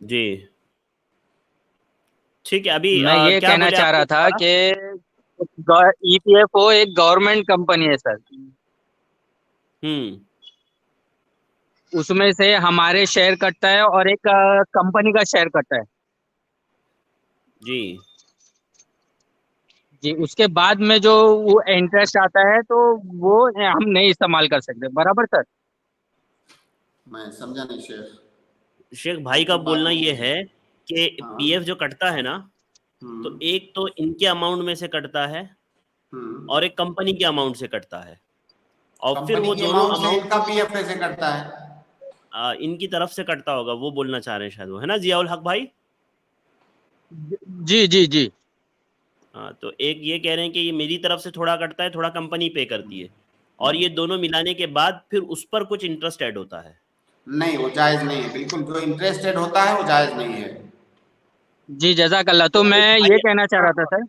A: جی ٹھیک ہے. ابھی
L: میں یہ
A: کیا
L: کہنا
A: بولے
L: چاہ
A: آپ
L: رہا
A: نے
L: تھا
A: دوبارہ؟
L: کہ ای پی ایف او ایک گورنمنٹ کمپنی ہے سر. اس میں سے ہمارے شیئر کٹتا ہے اور ایک کمپنی کا شیئر کٹتا ہے.
A: جی
L: جی اس کے بعد میں جو وہ انٹرسٹ آتا ہے تو وہ ہم نہیں استعمال کر سکتے. برابر سر؟
C: میں سمجھا نہیں شیخ.
A: شیخ بھائی کا بولنا یہ ہے کہ
C: ہاں.
A: پی ایف جو کٹتا ہے نا تو ایک تو ان کے اماؤنٹ میں سے کٹتا ہے اور ایک کمپنی کے اماؤنٹ سے کٹتا ہے, اور پھر
C: کمپنی
A: وہ
C: کی
A: دونوں
C: اماؤنٹ سے ان
A: اماؤنٹ
C: کا پی ایف کیسے کرتا ہے؟
A: ان کی طرف سے کٹتا ہوگا, وہ بولنا چاہ رہے ہیں شاید وہ, ہے نا ضیاء الحق بھائی؟
L: جی جی جی
A: ہاں تو ایک یہ کہہ رہے ہیں کہ یہ میری طرف سے تھوڑا کٹتا ہے, تھوڑا کمپنی پے کرتی ہے, اور یہ دونوں ملانے کے بعد پھر اس پر کچھ انٹرسٹ ایڈ ہوتا ہے.
C: نہیں, وہ جائز نہیں ہے بالکل. جو انٹرسٹڈ ہوتا ہے وہ جائز نہیں ہے.
L: جی جزاک اللہ. تو میں یہ کہنا چاہ رہا تھا سر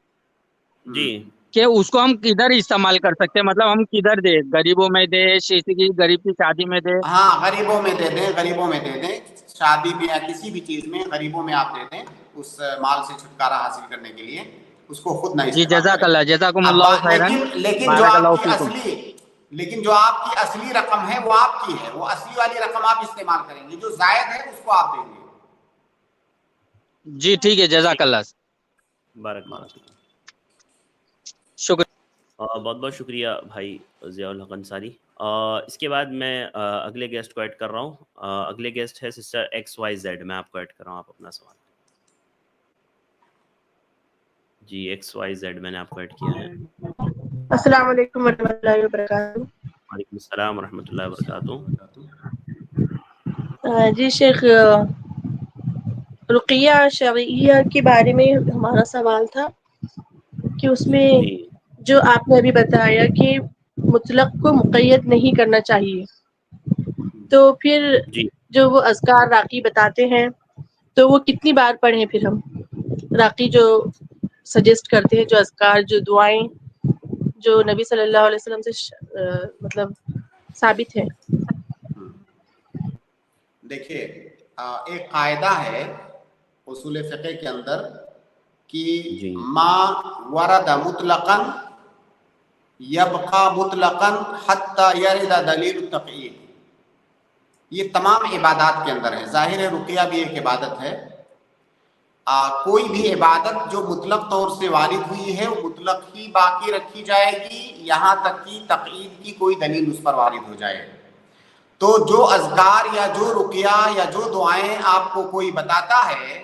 A: جی
L: کہ اس کو ہم کدھر استعمال کر سکتے ہیں, مطلب ہم کدھر دیں؟ غریبوں میں دیں, کسی کی غریب کی شادی میں دیں؟
C: ہاں غریبوں میں دے دیں, غریبوں میں دے دیں, شادی میں یا کسی بھی چیز میں غریبوں میں آپ دے دیں, اس مال سے چھٹکارا حاصل کرنے کے لیے. اس کو خود نہ
L: جی
C: استعمال
L: جزاک
C: کریں.
L: اللہ, جزاکم
C: اب
L: اللہ خیرن,
C: لیکن جو
L: بارک
C: آپ
L: اللہ
C: کی
L: فیکم.
C: اصلی رقم ہے وہ آپ کی ہے, وہ اصلی والی رقم آپ استعمال کریں گے, جو زائد ہے اس کو آپ دیں گے.
L: جی ٹھیک ہے, جزاک اللہ,
A: بارک اللہ فیکم.
L: شکریہ.
A: بہت بہت شکریہ بھائی ضیاء الحق انصاری. اس کے بعد میں اگلے گیسٹ کو ایڈ کر رہا ہوں. اگلے گیسٹ ہے سسٹر ایکس وائی زیڈ. میں آپ کو ایڈ کر رہا ہوں, آپ اپنا سوال. جی ایکس وائی زیڈ میں نے آپ کو ایڈ کیا ہے.
M: السلام علیکم ورحمۃ اللہ وبرکاتہ.
A: وعلیکم السلام ورحمۃ اللہ وبرکاتہ.
M: جی شیخ, رقیہ شرعیہ کے بارے میں ہمارا سوال تھا کہ اس میں
A: جی
M: جو آپ نے ابھی بتایا کہ مطلق کو مقید نہیں کرنا چاہیے, تو پھر
A: جی
M: جو وہ اذکار راقی بتاتے ہیں تو وہ کتنی بار پڑھیں پھر ہم؟ راقی جو سجیسٹ کرتے ہیں, جو اذکار, جو دعائیں جو نبی صلی اللہ علیہ وسلم سے مطلب ثابت ہے.
C: دیکھیے, ایک قاعدہ ہے اصول فقہ کے اندر کہ
A: جی
C: ما ورد مطلقاً یبقى مطلقاً حتی یرد دلیل التقیید. یہ تمام عبادات کے اندر ہے. ظاہر رقیہ بھی ایک عبادت ہے. کوئی بھی عبادت جو مطلق طور سے وارد ہوئی ہے وہ مطلق ہی باقی رکھی جائے گی یہاں تک کہ تقیید کی کوئی دلیل اس پر وارد ہو جائے. تو جو اذکار یا جو رقیہ یا جو دعائیں آپ کو کوئی بتاتا ہے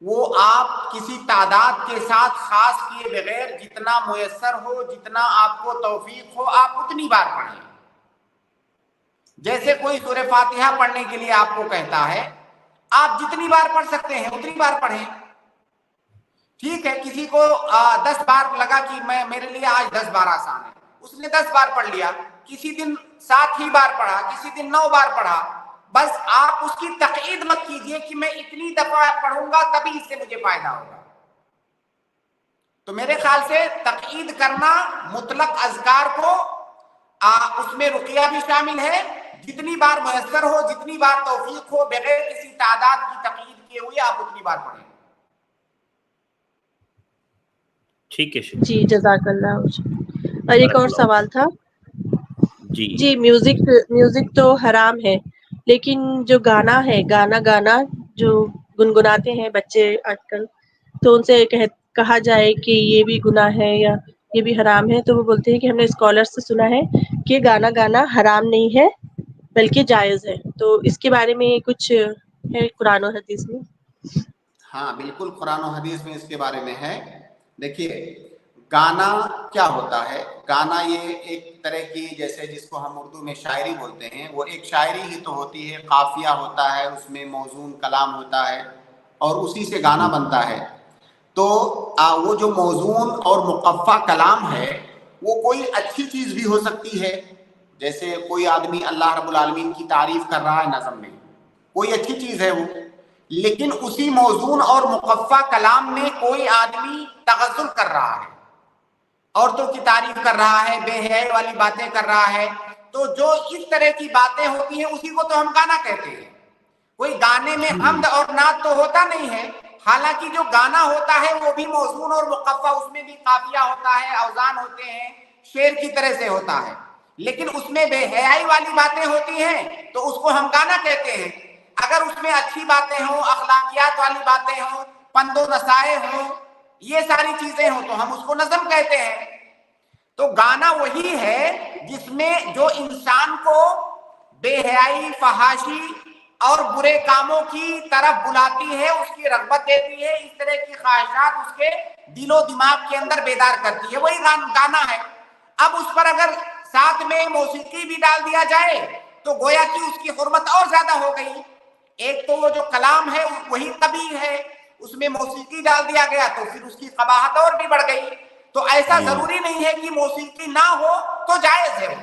C: وہ آپ کسی تعداد کے ساتھ خاص کیے بغیر جتنا میسر ہو, جتنا آپ کو توفیق ہو, آپ اتنی بار پڑھیں. جیسے کوئی سورہ فاتحہ پڑھنے کے لیے آپ کو کہتا ہے, آپ جتنی بار پڑھ سکتے ہیں اتنی بار پڑھیں. ٹھیک ہے, کسی کو 10 بار لگا کہ میرے لیے آج 10 بار آسان ہے, اس نے 10 بار پڑھ لیا. کسی دن 7 ہی بار پڑھا, کسی دن 9 بار پڑھا. بس آپ اس کی تقعید مت کیجئے کہ میں اتنی دفعہ پڑھوں گا تبھی اس سے مجھے فائدہ ہوگا. تو میرے خیال سے تقعید کرنا مطلق اذکار کو, اس میں رقیہ بھی شامل ہے, جتنی بار میسر ہو, جتنی بار توفیق ہو, بغیر کسی تعداد کی تقعید کیے ہوئے آپ اتنی بار پڑھیں.
A: ٹھیک ہے
M: جی جزاک اللہ. اور ایک
A: بارک
M: اور
A: اللہ.
M: سوال تھا.
A: جی
M: جی میوزک تو حرام ہے, لیکن جو گانا ہے, گانا جو گنگناتے ہیں بچے آج کل, تو ان سے کہا جائے کہ یہ بھی گناہ ہے یا یہ بھی حرام ہے, تو وہ بولتے ہیں کہ ہم نے اسکالر سے سنا ہے کہ گانا حرام نہیں ہے بلکہ جائز ہے. تو اس کے بارے میں کچھ ہے قرآن و حدیث میں؟
C: ہاں بالکل, قرآن و حدیث میں اس کے بارے میں ہے. دیکھیے, گانا کیا ہوتا ہے؟ گانا یہ ایک طرح کی, جیسے جس کو ہم اردو میں شاعری بولتے ہیں, وہ ایک شاعری ہی تو ہوتی ہے. قافیہ ہوتا ہے, اس میں موزون کلام ہوتا ہے اور اسی سے گانا بنتا ہے. تو وہ جو موزون اور مقفع کلام ہے وہ کوئی اچھی چیز بھی ہو سکتی ہے. جیسے کوئی آدمی اللہ رب العالمین کی تعریف کر رہا ہے نظم میں, کوئی اچھی چیز ہے وہ. لیکن اسی موزون اور مقفع کلام میں کوئی آدمی تغزل کر رہا ہے, عورتوں کی تعریف کر رہا ہے, بے حیائی والی باتیں کر رہا ہے, تو جو اس طرح کی باتیں ہوتی ہیں اسی کو تو ہم گانا کہتے ہیں. کوئی گانے میں حمد اور نعت تو ہوتا نہیں ہے، حالانکہ جو گانا ہوتا ہے وہ بھی موزون اور مقفع، اس میں بھی قافیہ ہوتا ہے، اوزان ہوتے ہیں، شعر کی طرح سے ہوتا ہے، لیکن اس میں بے حیائی والی باتیں ہوتی ہیں تو اس کو ہم گانا کہتے ہیں۔ اگر اس میں اچھی باتیں ہوں، اخلاقیات والی باتیں ہوں، پند و نصائح ہوں، یہ ساری چیزیں ہوں تو ہم اس کو نظم کہتے ہیں۔ تو گانا وہی ہے جس میں جو انسان کو بے حیائی، فحاشی اور برے کاموں کی طرف بلاتی ہے، اس کی رغبت دیتی ہے، اس طرح کی خواہشات اس کے دل و دماغ کے اندر بیدار کرتی ہے، وہی گانا ہے۔ اب اس پر اگر ساتھ میں موسیقی بھی ڈال دیا جائے تو گویا کہ اس کی حرمت اور زیادہ ہو گئی۔ ایک تو وہ جو کلام ہے وہی قبیح ہے، اس میں موسیقی ڈال دیا گیا تو پھر اس کی قباحت اور بھی بڑھ گئی۔ تو ایسا ضروری نہیں ہے کہ موسیقی نہ ہو تو جائز ہے،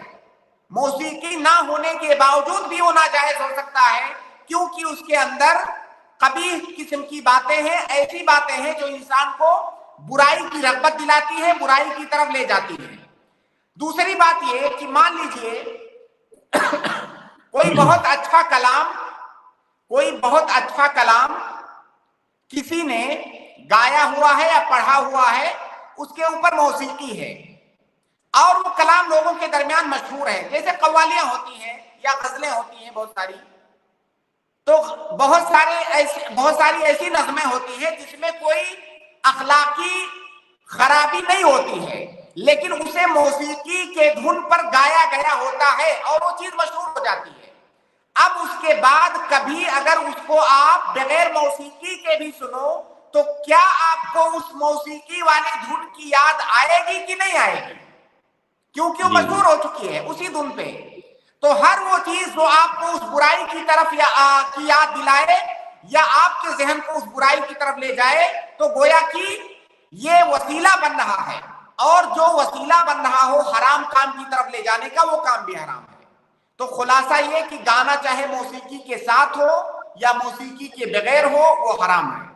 C: موسیقی نہ ہونے کے باوجود بھی وہ ناجائز ہو سکتا ہے، کیونکہ اس کے اندر قبیح قسم کی باتیں ہیں، ایسی باتیں ہیں جو انسان کو برائی کی رغبت دلاتی ہے، برائی کی طرف لے جاتی ہے۔ دوسری بات یہ کہ مان لیجئے کوئی بہت اچھا کلام کسی نے گایا ہوا ہے یا پڑھا ہوا ہے، اس کے اوپر موسیقی ہے اور وہ کلام لوگوں کے درمیان مشہور ہے، جیسے قوالیاں ہوتی ہیں یا غزلیں ہوتی ہیں بہت ساری، تو بہت ساری ایسی نظمیں ہوتی ہیں جس میں کوئی اخلاقی خرابی نہیں ہوتی ہے، لیکن اسے موسیقی کے دھن پر گایا گیا ہوتا ہے اور وہ چیز مشہور ہو جاتی ہے۔ اب اس کے بعد کبھی اگر اس کو آپ بغیر موسیقی کے بھی سنو تو کیا آپ کو اس موسیقی والے دھن کی یاد آئے گی کہ نہیں آئے گی؟ کیونکہ وہ مشہور ہو چکی ہے اسی دھن پہ۔ تو ہر وہ چیز جو آپ کو اس برائی کی طرف کی یاد دلائے یا آپ کے ذہن کو اس برائی کی طرف لے جائے تو گویا کہ یہ وسیلہ بن رہا ہے، اور جو وسیلہ بن رہا ہو حرام کام کی طرف لے جانے کا، وہ کام بھی حرام ہے۔ تو خلاصہ یہ کہ گانا چاہے موسیقی کے ساتھ ہو یا موسیقی کے بغیر ہو، وہ حرام ہے۔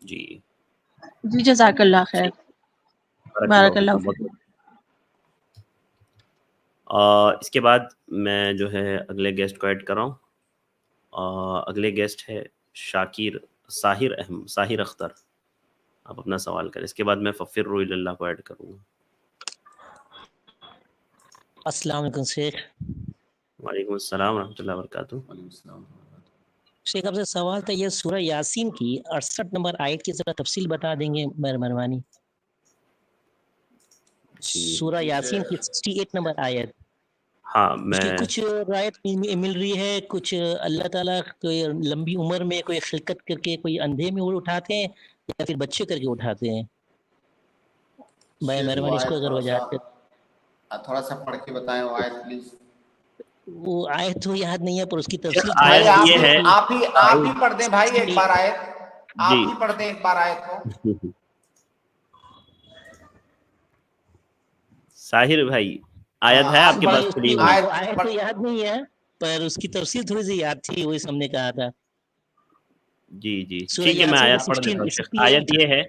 M: جی جزاک اللہ خیر، بارک اللہ فیک۔
A: اس کے بعد میں جو ہے اگلے گیسٹ کو ایڈ کر رہا ہوں۔ اگلے گیسٹ ہے ساحر اختر، آپ اپنا سوال کریں، اس کے بعد میں ففروا الی اللہ کو ایڈ کروں گا۔
N: السلام علیکم شیخ۔
A: وعلیکم السلام ورحمۃ اللہ وبرکاتہ۔
N: شیخ آپ سے سوال تھا، یہ سورہ یاسین کی 68 نمبر آیت کی ذرا تفصیل بتا دیں گے مہربانی؟ سورہ یاسین کی 68 نمبر آیت،
A: ہاں
N: اس کی کچھ روایت مل رہی ہے، کچھ اللہ تعالیٰ کوئی لمبی عمر میں کوئی خلقت کر کے کوئی اندھے میں اٹھاتے ہیں یا پھر بچے کر کے اٹھاتے ہیں؟ بھائی مہربانی اس کو اگر وجہ
C: تھوڑا سا پڑھ کے بتائیں وہ آیت پلیز۔
N: وہ آیت تو یاد نہیں ہے پر اس کی تفصیل
C: آپ ہی پڑھ دیں بھائی ایک بار آیت، آپ ہی پڑھ دیں ایک بار آیت کو۔
A: ساحر بھائی آیت ہے آپ کے پاس؟
N: آیت تو یاد نہیں ہے پر اس کی تفصیل تھوڑی سی یاد تھی، وہی ہم نے کہا تھا۔
A: جی ٹھیک ہے، میں آیت پڑھ دیتا ہوں۔ آیت یہ ہے،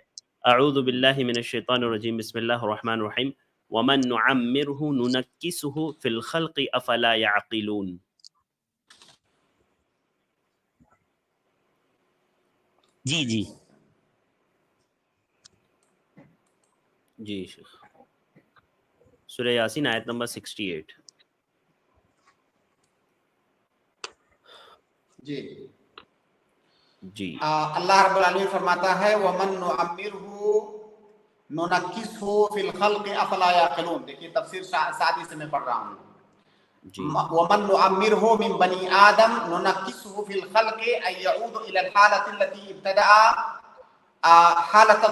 A: اعوذ باللہ من الشیطان الرجیم، بسم اللہ الرحمن الرحیم، وَمَن نُعَمِّرْهُ نُنَكِّسْهُ فِي الْخَلْقِ أَفَلَا يَعْقِلُونَ۔ جی شیخ، سورہ یاسین آیت نمبر 68۔ جی
C: اللہ رب العالمین فرماتا ہے وَمَن نُعَمِّرْهُ نُنَكِّسْهُ فِي الْخَلْقِ أَفَلَا يَعْقِلُونَ۔ دیکھیے تفسیر سعدی سے میں پڑھ رہا ہوں۔ وَمَن نُعَمِّرْهُ مِن بَنِي آدَم نُنَكِّسْهُ فِي الْخَلْقِ أَن يَعُودُ إِلَى الْحَالَةِ الَّتِي ابْتَدَأَ حَالَةَ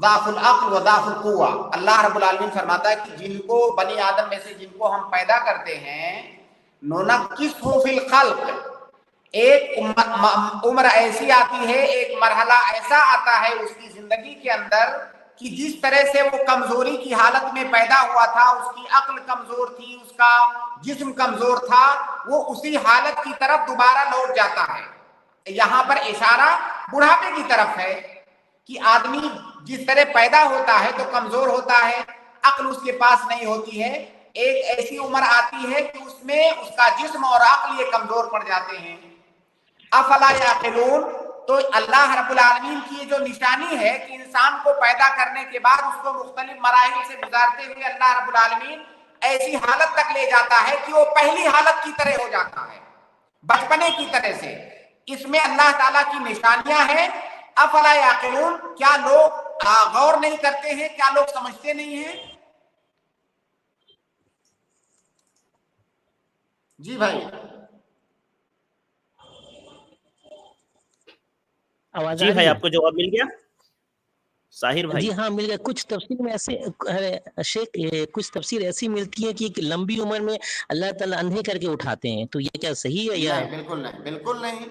C: ضعف العقل و ضعف القوة۔ اللہ رب العالمین فرماتا ہے کہ جن کو بنی آدم میں سے جن کو ہم پیدا کرتے ہیں، نُنَكِّسْهُ فِي الْخَلْقِ، ایک عمر ایسی آتی ہے، ایک مرحلہ ایسا آتا ہے اس کی زندگی کے اندر کہ جس طرح سے وہ کمزوری کی حالت میں پیدا ہوا تھا، اس کی عقل کمزور تھی، اس کا جسم کمزور تھا، وہ اسی حالت کی طرف دوبارہ لوٹ جاتا ہے۔ یہاں پر اشارہ بڑھاپے کی طرف ہے کہ آدمی جس طرح پیدا ہوتا ہے تو کمزور ہوتا ہے، عقل اس کے پاس نہیں ہوتی ہے، ایک ایسی عمر آتی ہے کہ اس میں اس کا جسم اور عقل یہ کمزور پڑ جاتے ہیں. افلا یعقلون. تو اللہ رب العالمین کی جو نشانی ہے کہ انسان کو پیدا کرنے کے بعد اس کو مختلف مراحل سے گزارتے ہوئے اللہ رب العالمین ایسی حالت تک لے جاتا ہے کہ وہ پہلی حالت کی طرح ہو جاتا ہے, بچپنے کی طرح سے. اس میں اللہ تعالیٰ کی نشانیاں ہیں. افلا یعقلون. کیا لوگ غور نہیں کرتے ہیں؟ کیا لوگ سمجھتے نہیں ہیں؟ جی بھائی.
N: آواز
A: جی
N: آ
A: بھائی
N: رہی ہے؟
A: آپ کو جواب مل گیا ظاہر بھائی؟
N: جی ہاں مل گیا. کچھ تفسیر میں ایسے شیخ کچھ تفسیر ایسی ملتی ہے کہ ایک لمبی عمر میں اللہ تعالیٰ اندھے کر کے اٹھاتے ہیں, تو یہ کیا صحیح ہے یا؟
C: نہیں, بالکل نہیں, بالکل نہیں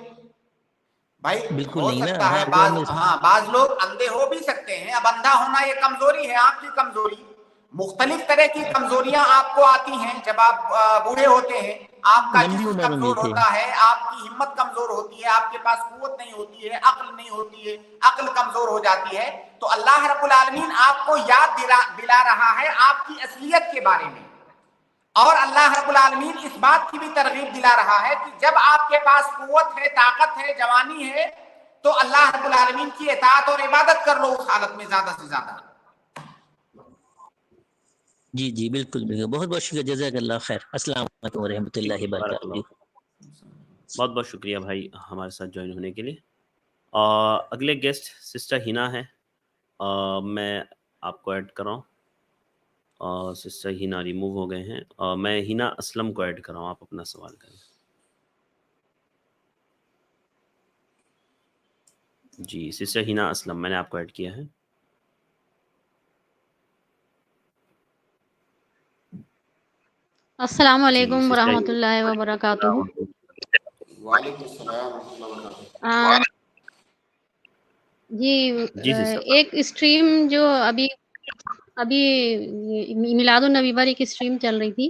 C: بھائی.
N: بالکل
C: ہو
N: نہیں نا.
C: سکتا ہے بعض لوگ اندھے ہو بھی سکتے ہیں. اب اندھا ہونا یہ کمزوری ہے, آپ کی کمزوری. مختلف طرح کی کمزوریاں آپ کو آتی ہیں جب آپ بوڑھے ہوتے ہیں. آپ کا
N: لمبی
C: جسم
N: عمر میں
C: کمزور
N: تھے.
C: ہوتا ہے, آپ کی ہمت کمزور ہوتی ہے, آپ کے پاس قوت نہیں ہوتی ہے, عقل نہیں ہوتی ہے, عقل کمزور ہو جاتی ہے. تو اللہ رب العالمین آپ کو یاد دلا رہا ہے آپ کی اصلیت کے بارے میں. اور اللہ رب العالمین اس بات کی بھی ترغیب دلا رہا ہے کہ جب آپ کے پاس قوت ہے, طاقت ہے, جوانی ہے, تو اللہ رب العالمین کی اطاعت اور عبادت کر لو اس حالت میں زیادہ سے زیادہ.
N: جی جی بالکل بالکل. بہت بہت شکریہ. جزاک اللہ خیر. السلام علیکم و رحمۃ اللہ
A: بارک اللہ.
N: وبرکاتہ.
A: بہت بہت شکریہ بھائی ہمارے ساتھ جوائن ہونے کے لیے. اگلے گیسٹ سسٹر ہینا ہے, میں آپ کو ایڈ کر رہا ہوں. سسٹر ہینا ریموو ہو گئے ہیں. میں ہینا اسلم کو ایڈ کر رہا ہوں, آپ اپنا سوال کریں. جی سسٹر ہینا اسلم, میں نے آپ کو ایڈ کیا ہے.
O: السلام
A: جی
O: علیکم
A: سسٹر.
O: ورحمۃ اللہ وبرکاتہ.
C: وعلیکم السلام ورحمۃ اللہ وبرکاتہ.
O: جی
A: جی سسٹر.
O: ایک اسٹریم جو ابھی میلاد النبی پر ایک اسٹریم چل رہی تھی,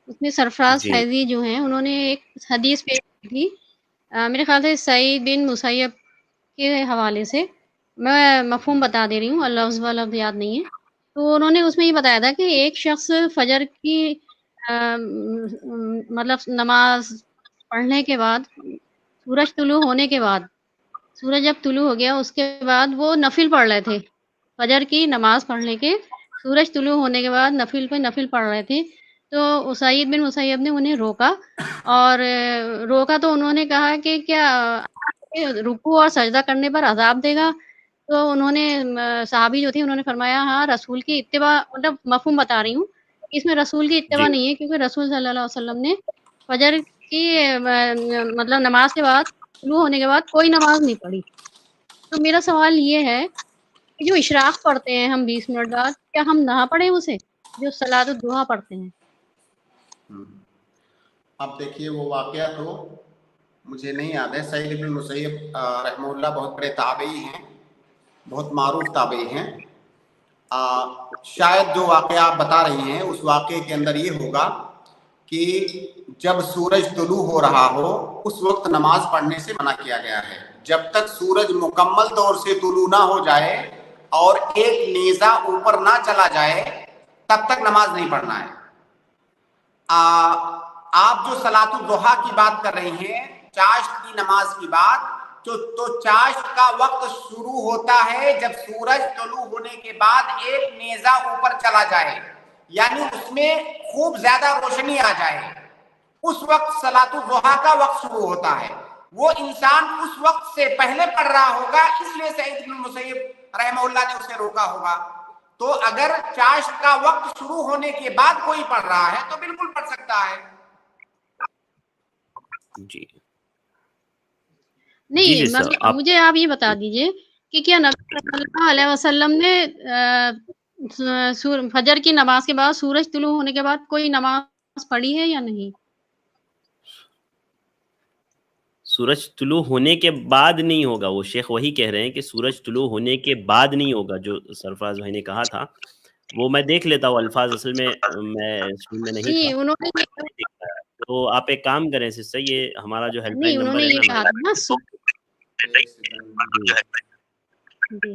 O: اس میں سرفراز
A: جی
O: فیضی جو ہیں انہوں نے ایک حدیث پیش کی تھی, میرے خیال سے سعید بن مسیب کے حوالے سے. میں مفہوم بتا دے رہی ہوں, لفظ و لفظ یاد نہیں ہے. تو انہوں نے اس میں یہ بتایا تھا کہ ایک شخص فجر کی مطلب نماز پڑھنے کے بعد, سورج طلوع ہونے کے بعد, سورج جب طلوع ہو گیا اس کے بعد وہ نفل پڑھ رہے تھے. فجر کی نماز پڑھنے کے سورج طلوع ہونے کے بعد نفل پہ نفل پڑھ رہے تھے. تو سعید بن مسیب نے انہیں روکا, اور روکا تو انہوں نے کہا کہ کیا رکوع اور سجدہ کرنے پر عذاب دے گا؟ تو انہوں نے صحابی جو تھے انہوں نے فرمایا ہاں رسول کی اتباع, مطلب مفہوم بتا رہی ہوں, اس میں رسول کی اتباع
A: جی
O: نہیں ہے, کیونکہ رسول صلی اللہ علیہ وسلم نے فجر کی مطلب نماز کے بعد طلوع ہونے کے بعد کوئی نماز نہیں پڑھی. تو میرا سوال یہ ہے کہ جو اشراق پڑھتے ہیں ہم 20 منٹ بعد, کیا ہم نہ پڑھیں اسے, جو صلاۃ الضحیٰ پڑھتے ہیں؟
C: اب دیکھیے وہ واقعہ تو مجھے نہیں یاد ہے. سعید بن مسیب رحمہ اللہ بہت بڑے تابعی ہیں, بہت معروف تابعی ہیں. شاید جو واقعہ آپ بتا رہی ہیں اس واقعے کے اندر یہ ہوگا کہ جب سورج طلوع ہو رہا ہو اس وقت نماز پڑھنے سے منع کیا گیا ہے. جب تک سورج مکمل طور سے طلوع نہ ہو جائے اور ایک نیزہ اوپر نہ چلا جائے تب تک نماز نہیں پڑھنا ہے. آپ جو صلاۃ الضحیٰ کی بات کر رہی ہیں, چاشت کی نماز کی بات, تو چاشت کا وقت شروع ہوتا ہے جب سورج طلوع ہونے کے بعد ایک نیزہ اوپر چلا جائے, یعنی اس میں خوب زیادہ روشنی آ جائے, اس وقت صلاۃ الضحیٰ کا وقت شروع ہوتا ہے. وہ انسان اس وقت سے پہلے پڑھ رہا ہوگا, اس لیے سعید بن مسیب رحمہ اللہ نے اسے روکا ہوگا. تو اگر چاشت کا وقت شروع ہونے کے بعد کوئی پڑھ رہا ہے تو بالکل پڑھ سکتا ہے.
A: جی
O: نہیں,
A: سر آپ
O: مجھے آپ یہ بتا دیجئے کہ کیا نبی صلی اللہ علیہ وسلم نے فجر کی نماز کے بعد سورج طلوع ہونے کے بعد کوئی نماز پڑھی ہے یا نہیں؟
A: سورج طلوع ہونے کے بعد نہیں ہوگا, وہ شیخ وہی کہہ رہے ہیں کہ سورج طلوع ہونے کے بعد نہیں ہوگا. جو سرفراز بھائی نے کہا تھا وہ میں دیکھ لیتا ہوں الفاظ, اصل میں اسکول میں نہیں
O: جی
A: تھا,
O: انہوں نے
A: تو آپ ایک کام کریں سسٹر, یہ ہمارا جو ہیلپ
O: نہیں
A: لائن
O: انہوں
A: نمبر
O: نے
A: ہے
O: یہ
A: نا,
O: کہا تھا نا جی.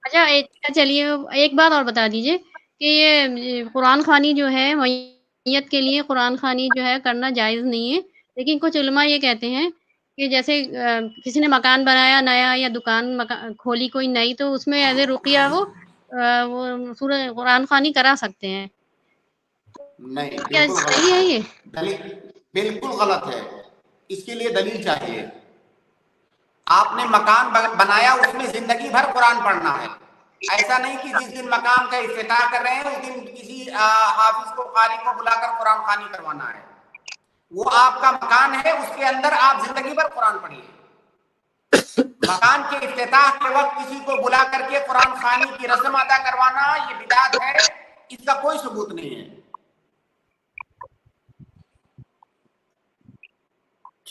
O: اچھا چلیے ایک بات اور بتا دیجئے کہ یہ قرآن خوانی جو ہے میت کے لیے قرآن خوانی جو ہے کرنا جائز نہیں ہے، لیکن کچھ علماء یہ کہتے ہیں کہ جیسے کسی نے مکان بنایا نیا یا دکان کھولی کوئی نئی، تو اس میں ایز اے رقیہ وہ سورہ قرآن خوانی کرا سکتے ہیں.
C: نہیں،
O: کیا
C: بالکل
O: صحیح ہے یہ؟
C: دلیل بالکل غلط ہے. اس کے لیے دلیل چاہیے. آپ نے مکان بنایا، اس میں زندگی بھر قرآن پڑھنا ہے. ایسا نہیں کہ جس دن مکان کا افتتاح کر رہے ہیں اس دن کسی حافظ کو قاری کو بلا کر قرآن خوانی کروانا ہے. وہ آپ کا مکان ہے، اس کے اندر آپ زندگی بھر قرآن پڑھیے. مکان کے افتتاح کے وقت کسی کو بلا کر کے قرآن خوانی کی رسم ادا کروانا یہ بدعت ہے، اس کا کوئی ثبوت نہیں ہے.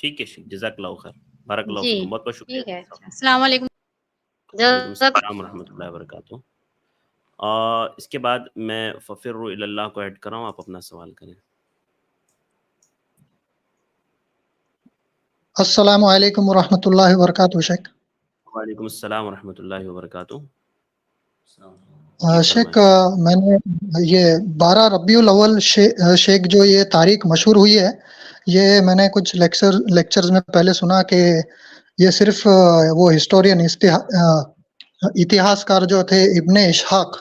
A: ٹھیک ہے شیخ، جزاک اللہ خیر، بارک اللہ فیکم، بہت بہت شکریہ.
O: ٹھیک ہے، السلام علیکم.
A: وعلیکم السلام ورحمۃ اللہ وبرکاتہ. اس کے بعد میں ففروا الی اللہ کو ایڈ کر رہا ہوں، آپ اپنا سوال کریں.
P: السلام علیکم ورحمۃ اللہ وبرکاتہ. شیخ
A: وعلیکم السلام ورحمۃ اللہ وبرکاتہ.
P: شیخ میں نے یہ 12 ربیع الاول شیخ جو یہ تاریخ مشہور ہوئی ہے، یہ میں نے کچھ لیکچرز میں پہلے سنا کہ یہ صرف وہ ہسٹورین اتہاس کار جو تھے ابن اسحاق،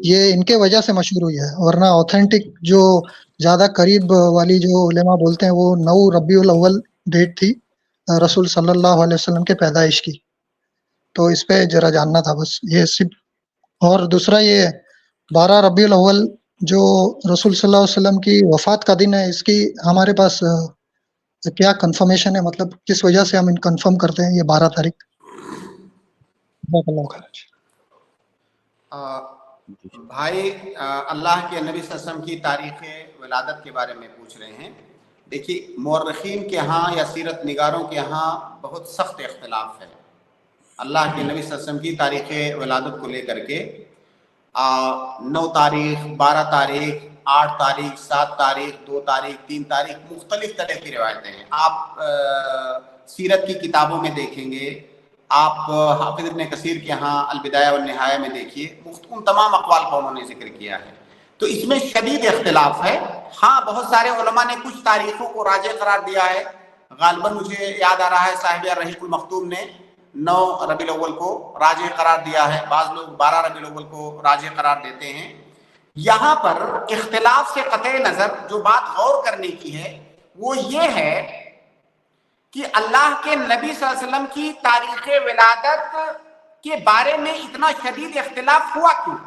P: یہ ان کے وجہ سے مشہور ہوئی ہے، ورنہ اوتھینٹک جو زیادہ قریب والی جو علماء بولتے ہیں وہ 9 ربیع الاول ڈیٹ تھی رسول صلی اللہ علیہ وسلم کے پیدائش کی. تو اس پہ ذرا جاننا تھا بس یہ صرف. اور دوسرا یہ 12 ربیع الاول جو رسول صلی اللہ علیہ وسلم کی وفات کا دن ہے، اس کی ہمارے پاس کیا کنفرمیشن ہے، مطلب کس وجہ سے ہم ان کنفرم کرتے ہیں یہ 12 تاریخ؟
C: بھائی اللہ کے نبی صلی اللہ علیہ وسلم کی تاریخ ولادت کے بارے میں پوچھ رہے ہیں. دیکھیے مورخین کے ہاں یا سیرت نگاروں کے ہاں بہت سخت اختلاف ہے اللہ کے نبی صلی اللہ علیہ وسلم کی تاریخ ولادت کو لے کر کے. 9 تاریخ، 12 تاریخ، 8 تاریخ، 7 تاریخ، 2 تاریخ، 3 تاریخ، مختلف طرح کی روایتیں ہیں. آپ سیرت کی کتابوں میں دیکھیں گے، آپ حافظ ابن کثیر کے ہاں البدایہ والنہایہ میں دیکھیے، ان تمام اقوال کو انہوں نے ذکر کیا ہے. تو اس میں شدید اختلاف ہے. ہاں بہت سارے علماء نے کچھ تاریخوں کو راجح قرار دیا ہے. غالباً مجھے یاد آ رہا ہے صاحب رحیق المختوم نے 9 ربیع الاول کو راجح قرار دیا ہے. بعض لوگ 12 ربیع الاول کو راجح قرار دیتے ہیں. یہاں پر اختلاف سے قطع نظر جو بات غور کرنے کی ہے وہ یہ ہے کہ اللہ کے نبی صلی اللہ علیہ وسلم کی تاریخ ولادت کے بارے میں اتنا شدید اختلاف ہوا کیوں؟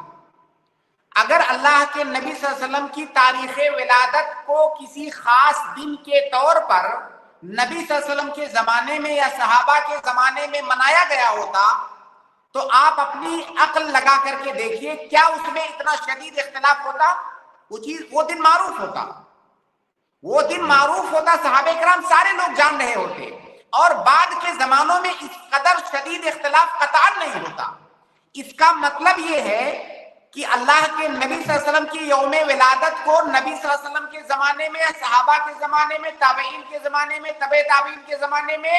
C: اگر اللہ کے نبی صلی اللہ علیہ وسلم کی تاریخ ولادت کو کسی خاص دن کے طور پر نبی صلی اللہ علیہ وسلم کے زمانے میں یا صحابہ کے زمانے میں منایا گیا ہوتا تو آپ اپنی عقل لگا کر کے دیکھیے کیا اس میں اتنا شدید اختلاف ہوتا؟ وہ دن معروف ہوتا. وہ دن معروف ہوتا، صحابہ کرام سارے لوگ جان رہے ہوتے، اور بعد کے زمانوں میں اس قدر شدید اختلاف قطعاً نہیں ہوتا. اس کا مطلب یہ ہے کہ اللہ کے نبی صلی اللہ علیہ وسلم کی یوم ولادت کو نبی صلی اللہ علیہ وسلم کے زمانے میں، صحابہ کے زمانے میں، تابعین کے زمانے میں، تبع تابعین کے زمانے میں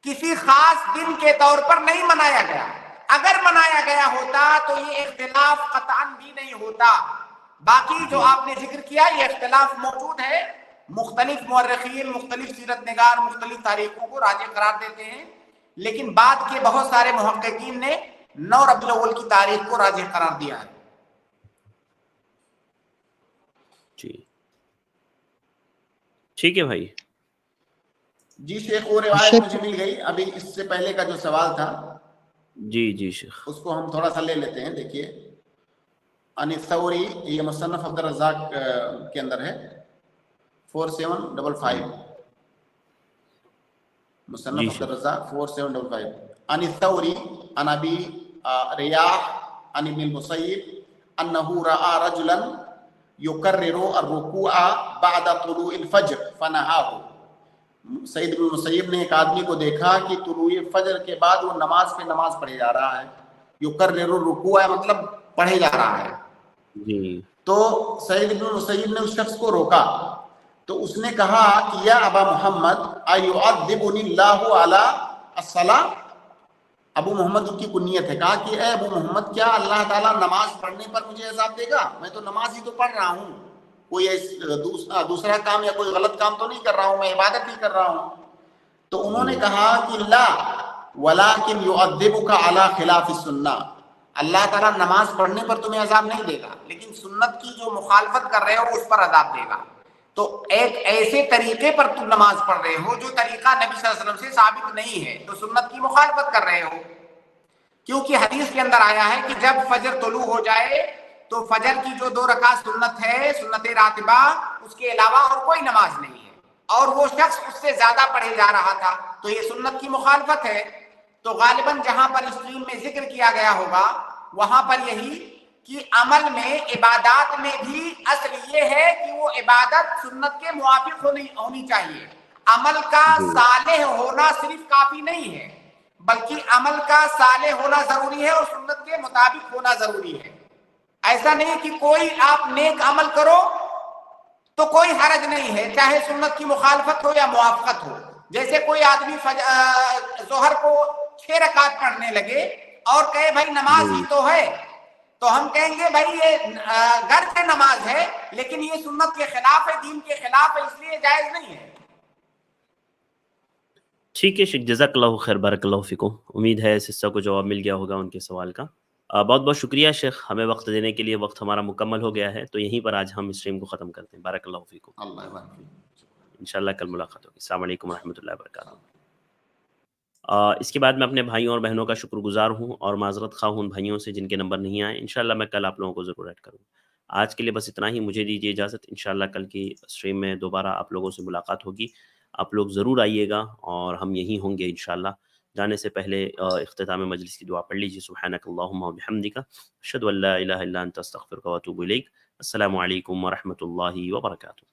C: کسی خاص دن کے طور پر نہیں منایا گیا. اگر منایا گیا ہوتا تو یہ اختلاف قطعاً بھی نہیں ہوتا. باقی جو آپ نے ذکر کیا یہ اختلاف موجود ہے. مختلف مورخین، مختلف سیرت نگار مختلف تاریخوں کو راجح قرار دیتے ہیں، لیکن بعد کے بہت سارے محققین نے 9 ربیع الاول کی تاریخ کو راجح قرار دیا ہے.
A: جی ٹھیک ہے بھائی.
C: جی شیخ وہ روایت مجھے مل گئی ابھی اس سے پہلے کا جو سوال تھا.
A: جی شیخ
C: اس کو ہم تھوڑا سا لے لیتے ہیں. دیکھیے عن الثوری، یہ مصنف عبد الرزاق کے اندر ہے 4755 مصنف عبد الرزاق 4755. عن الثوری عن ابی ریاح عن ابن المسیب انه رأى رجلا يكرر الركوع بعد طلوع الفجر فنهاه. سعید بن المسیب نے ایک آدمی کو دیکھا کہ طلوع فجر کے بعد وہ نماز پہ نماز پڑھے جا رہا ہے. یکرر الرکوع ہے مطلب پڑھے جا رہا ہے.
A: جی
C: تو سعید بن المسیب نے اس شخص کو روکا تو اس نے کہا کہ یا ابا محمد ایعذبنی اللہ علی الصلاۃ، ابو محمد ان کی کنیت ہے. کہا کہ اے ابو محمد کیا اللہ تعالیٰ نماز پڑھنے پر مجھے عذاب دے گا؟ میں تو نماز ہی تو پڑھ رہا ہوں, کوئی دوسرا کام یا کوئی غلط کام تو نہیں کر رہا ہوں, میں عبادت ہی کر رہا ہوں. تو انہوں نے کہا کہ لا ولکن یعذبک علی خلاف السنہ, اللہ تعالیٰ نماز پڑھنے پر تمہیں عذاب نہیں دے گا, لیکن سنت کی جو مخالفت کر رہے ہو اس پر عذاب دے گا. تو ایک ایسے طریقے پر تم نماز پڑھ رہے ہو جو طریقہ نبی صلی اللہ علیہ وسلم سے ثابت نہیں ہے, تو سنت کی مخالفت کر رہے ہو. کیونکہ حدیث کے اندر آیا ہے کہ جب فجر طلوع ہو جائے تو فجر کی جو 2 رکعت سنت ہے, سنت راتبہ, اس کے علاوہ اور کوئی نماز نہیں ہے, اور وہ شخص اس سے زیادہ پڑھے جا رہا تھا, تو یہ سنت کی مخالفت ہے. تو غالباً جہاں پر اسٹریم میں ذکر کیا گیا ہوگا وہاں پر یہی کہ عمل میں, عبادات میں بھی اصل یہ ہے کہ وہ عبادت سنت کے موافق ہونی چاہیے. عمل کا صالح ہونا صرف کافی نہیں ہے, بلکہ عمل کا صالح ہونا ضروری ہے اور سنت کے مطابق ہونا ضروری ہے. ایسا نہیں کہ کوئی آپ نیک عمل کرو تو کوئی حرج نہیں ہے, چاہے سنت کی مخالفت ہو یا موافقت ہو. جیسے کوئی آدمی ظہر کو 6 رکعت پڑھنے لگے اور کہے بھائی نماز ہی تو ہے, تو ہم کہیں گے بھائی یہ گھر سے نماز ہے لیکن یہ سنت کے خلاف ہے, دین کے خلاف ہے, اس لیے جائز نہیں ہے.
A: ٹھیک ہے شیخ, جزاک اللہ خیر, بارک اللہ فیکم. امید ہے سسٹر کو جواب مل گیا ہوگا ان کے سوال کا. بہت بہت شکریہ شیخ, ہمیں وقت دینے کے لیے. وقت ہمارا مکمل ہو گیا ہے, تو یہیں پر آج ہم اسٹریم کو ختم کرتے ہیں. بارک اللہ فیکم. انشاءاللہ کل ملاقات ہوگی. السلام علیکم ورحمۃ اللہ وبرکاتہ. اس کے بعد میں اپنے بھائیوں اور بہنوں کا شکر گزار ہوں اور معذرت خواہ ہوں ان بھائیوں سے جن کے نمبر نہیں آئے. انشاءاللہ میں کل آپ لوگوں کو ضرور ایڈ کروں. آج کے لیے بس اتنا ہی, مجھے دیجیے اجازت. انشاءاللہ کل کی اسٹریم میں دوبارہ آپ لوگوں سے ملاقات ہوگی. آپ لوگ ضرور آئیے گا اور ہم یہیں ہوں گے انشاءاللہ. جانے سے پہلے اختتام مجلس کی دعا پڑھ لیجیے. سبحانک اللہم و بحمدک, اشہد ان لا الہ الا انت, استغفرک و اتوب الیک. السلام علیکم ورحمۃ اللہ وبرکاتہ.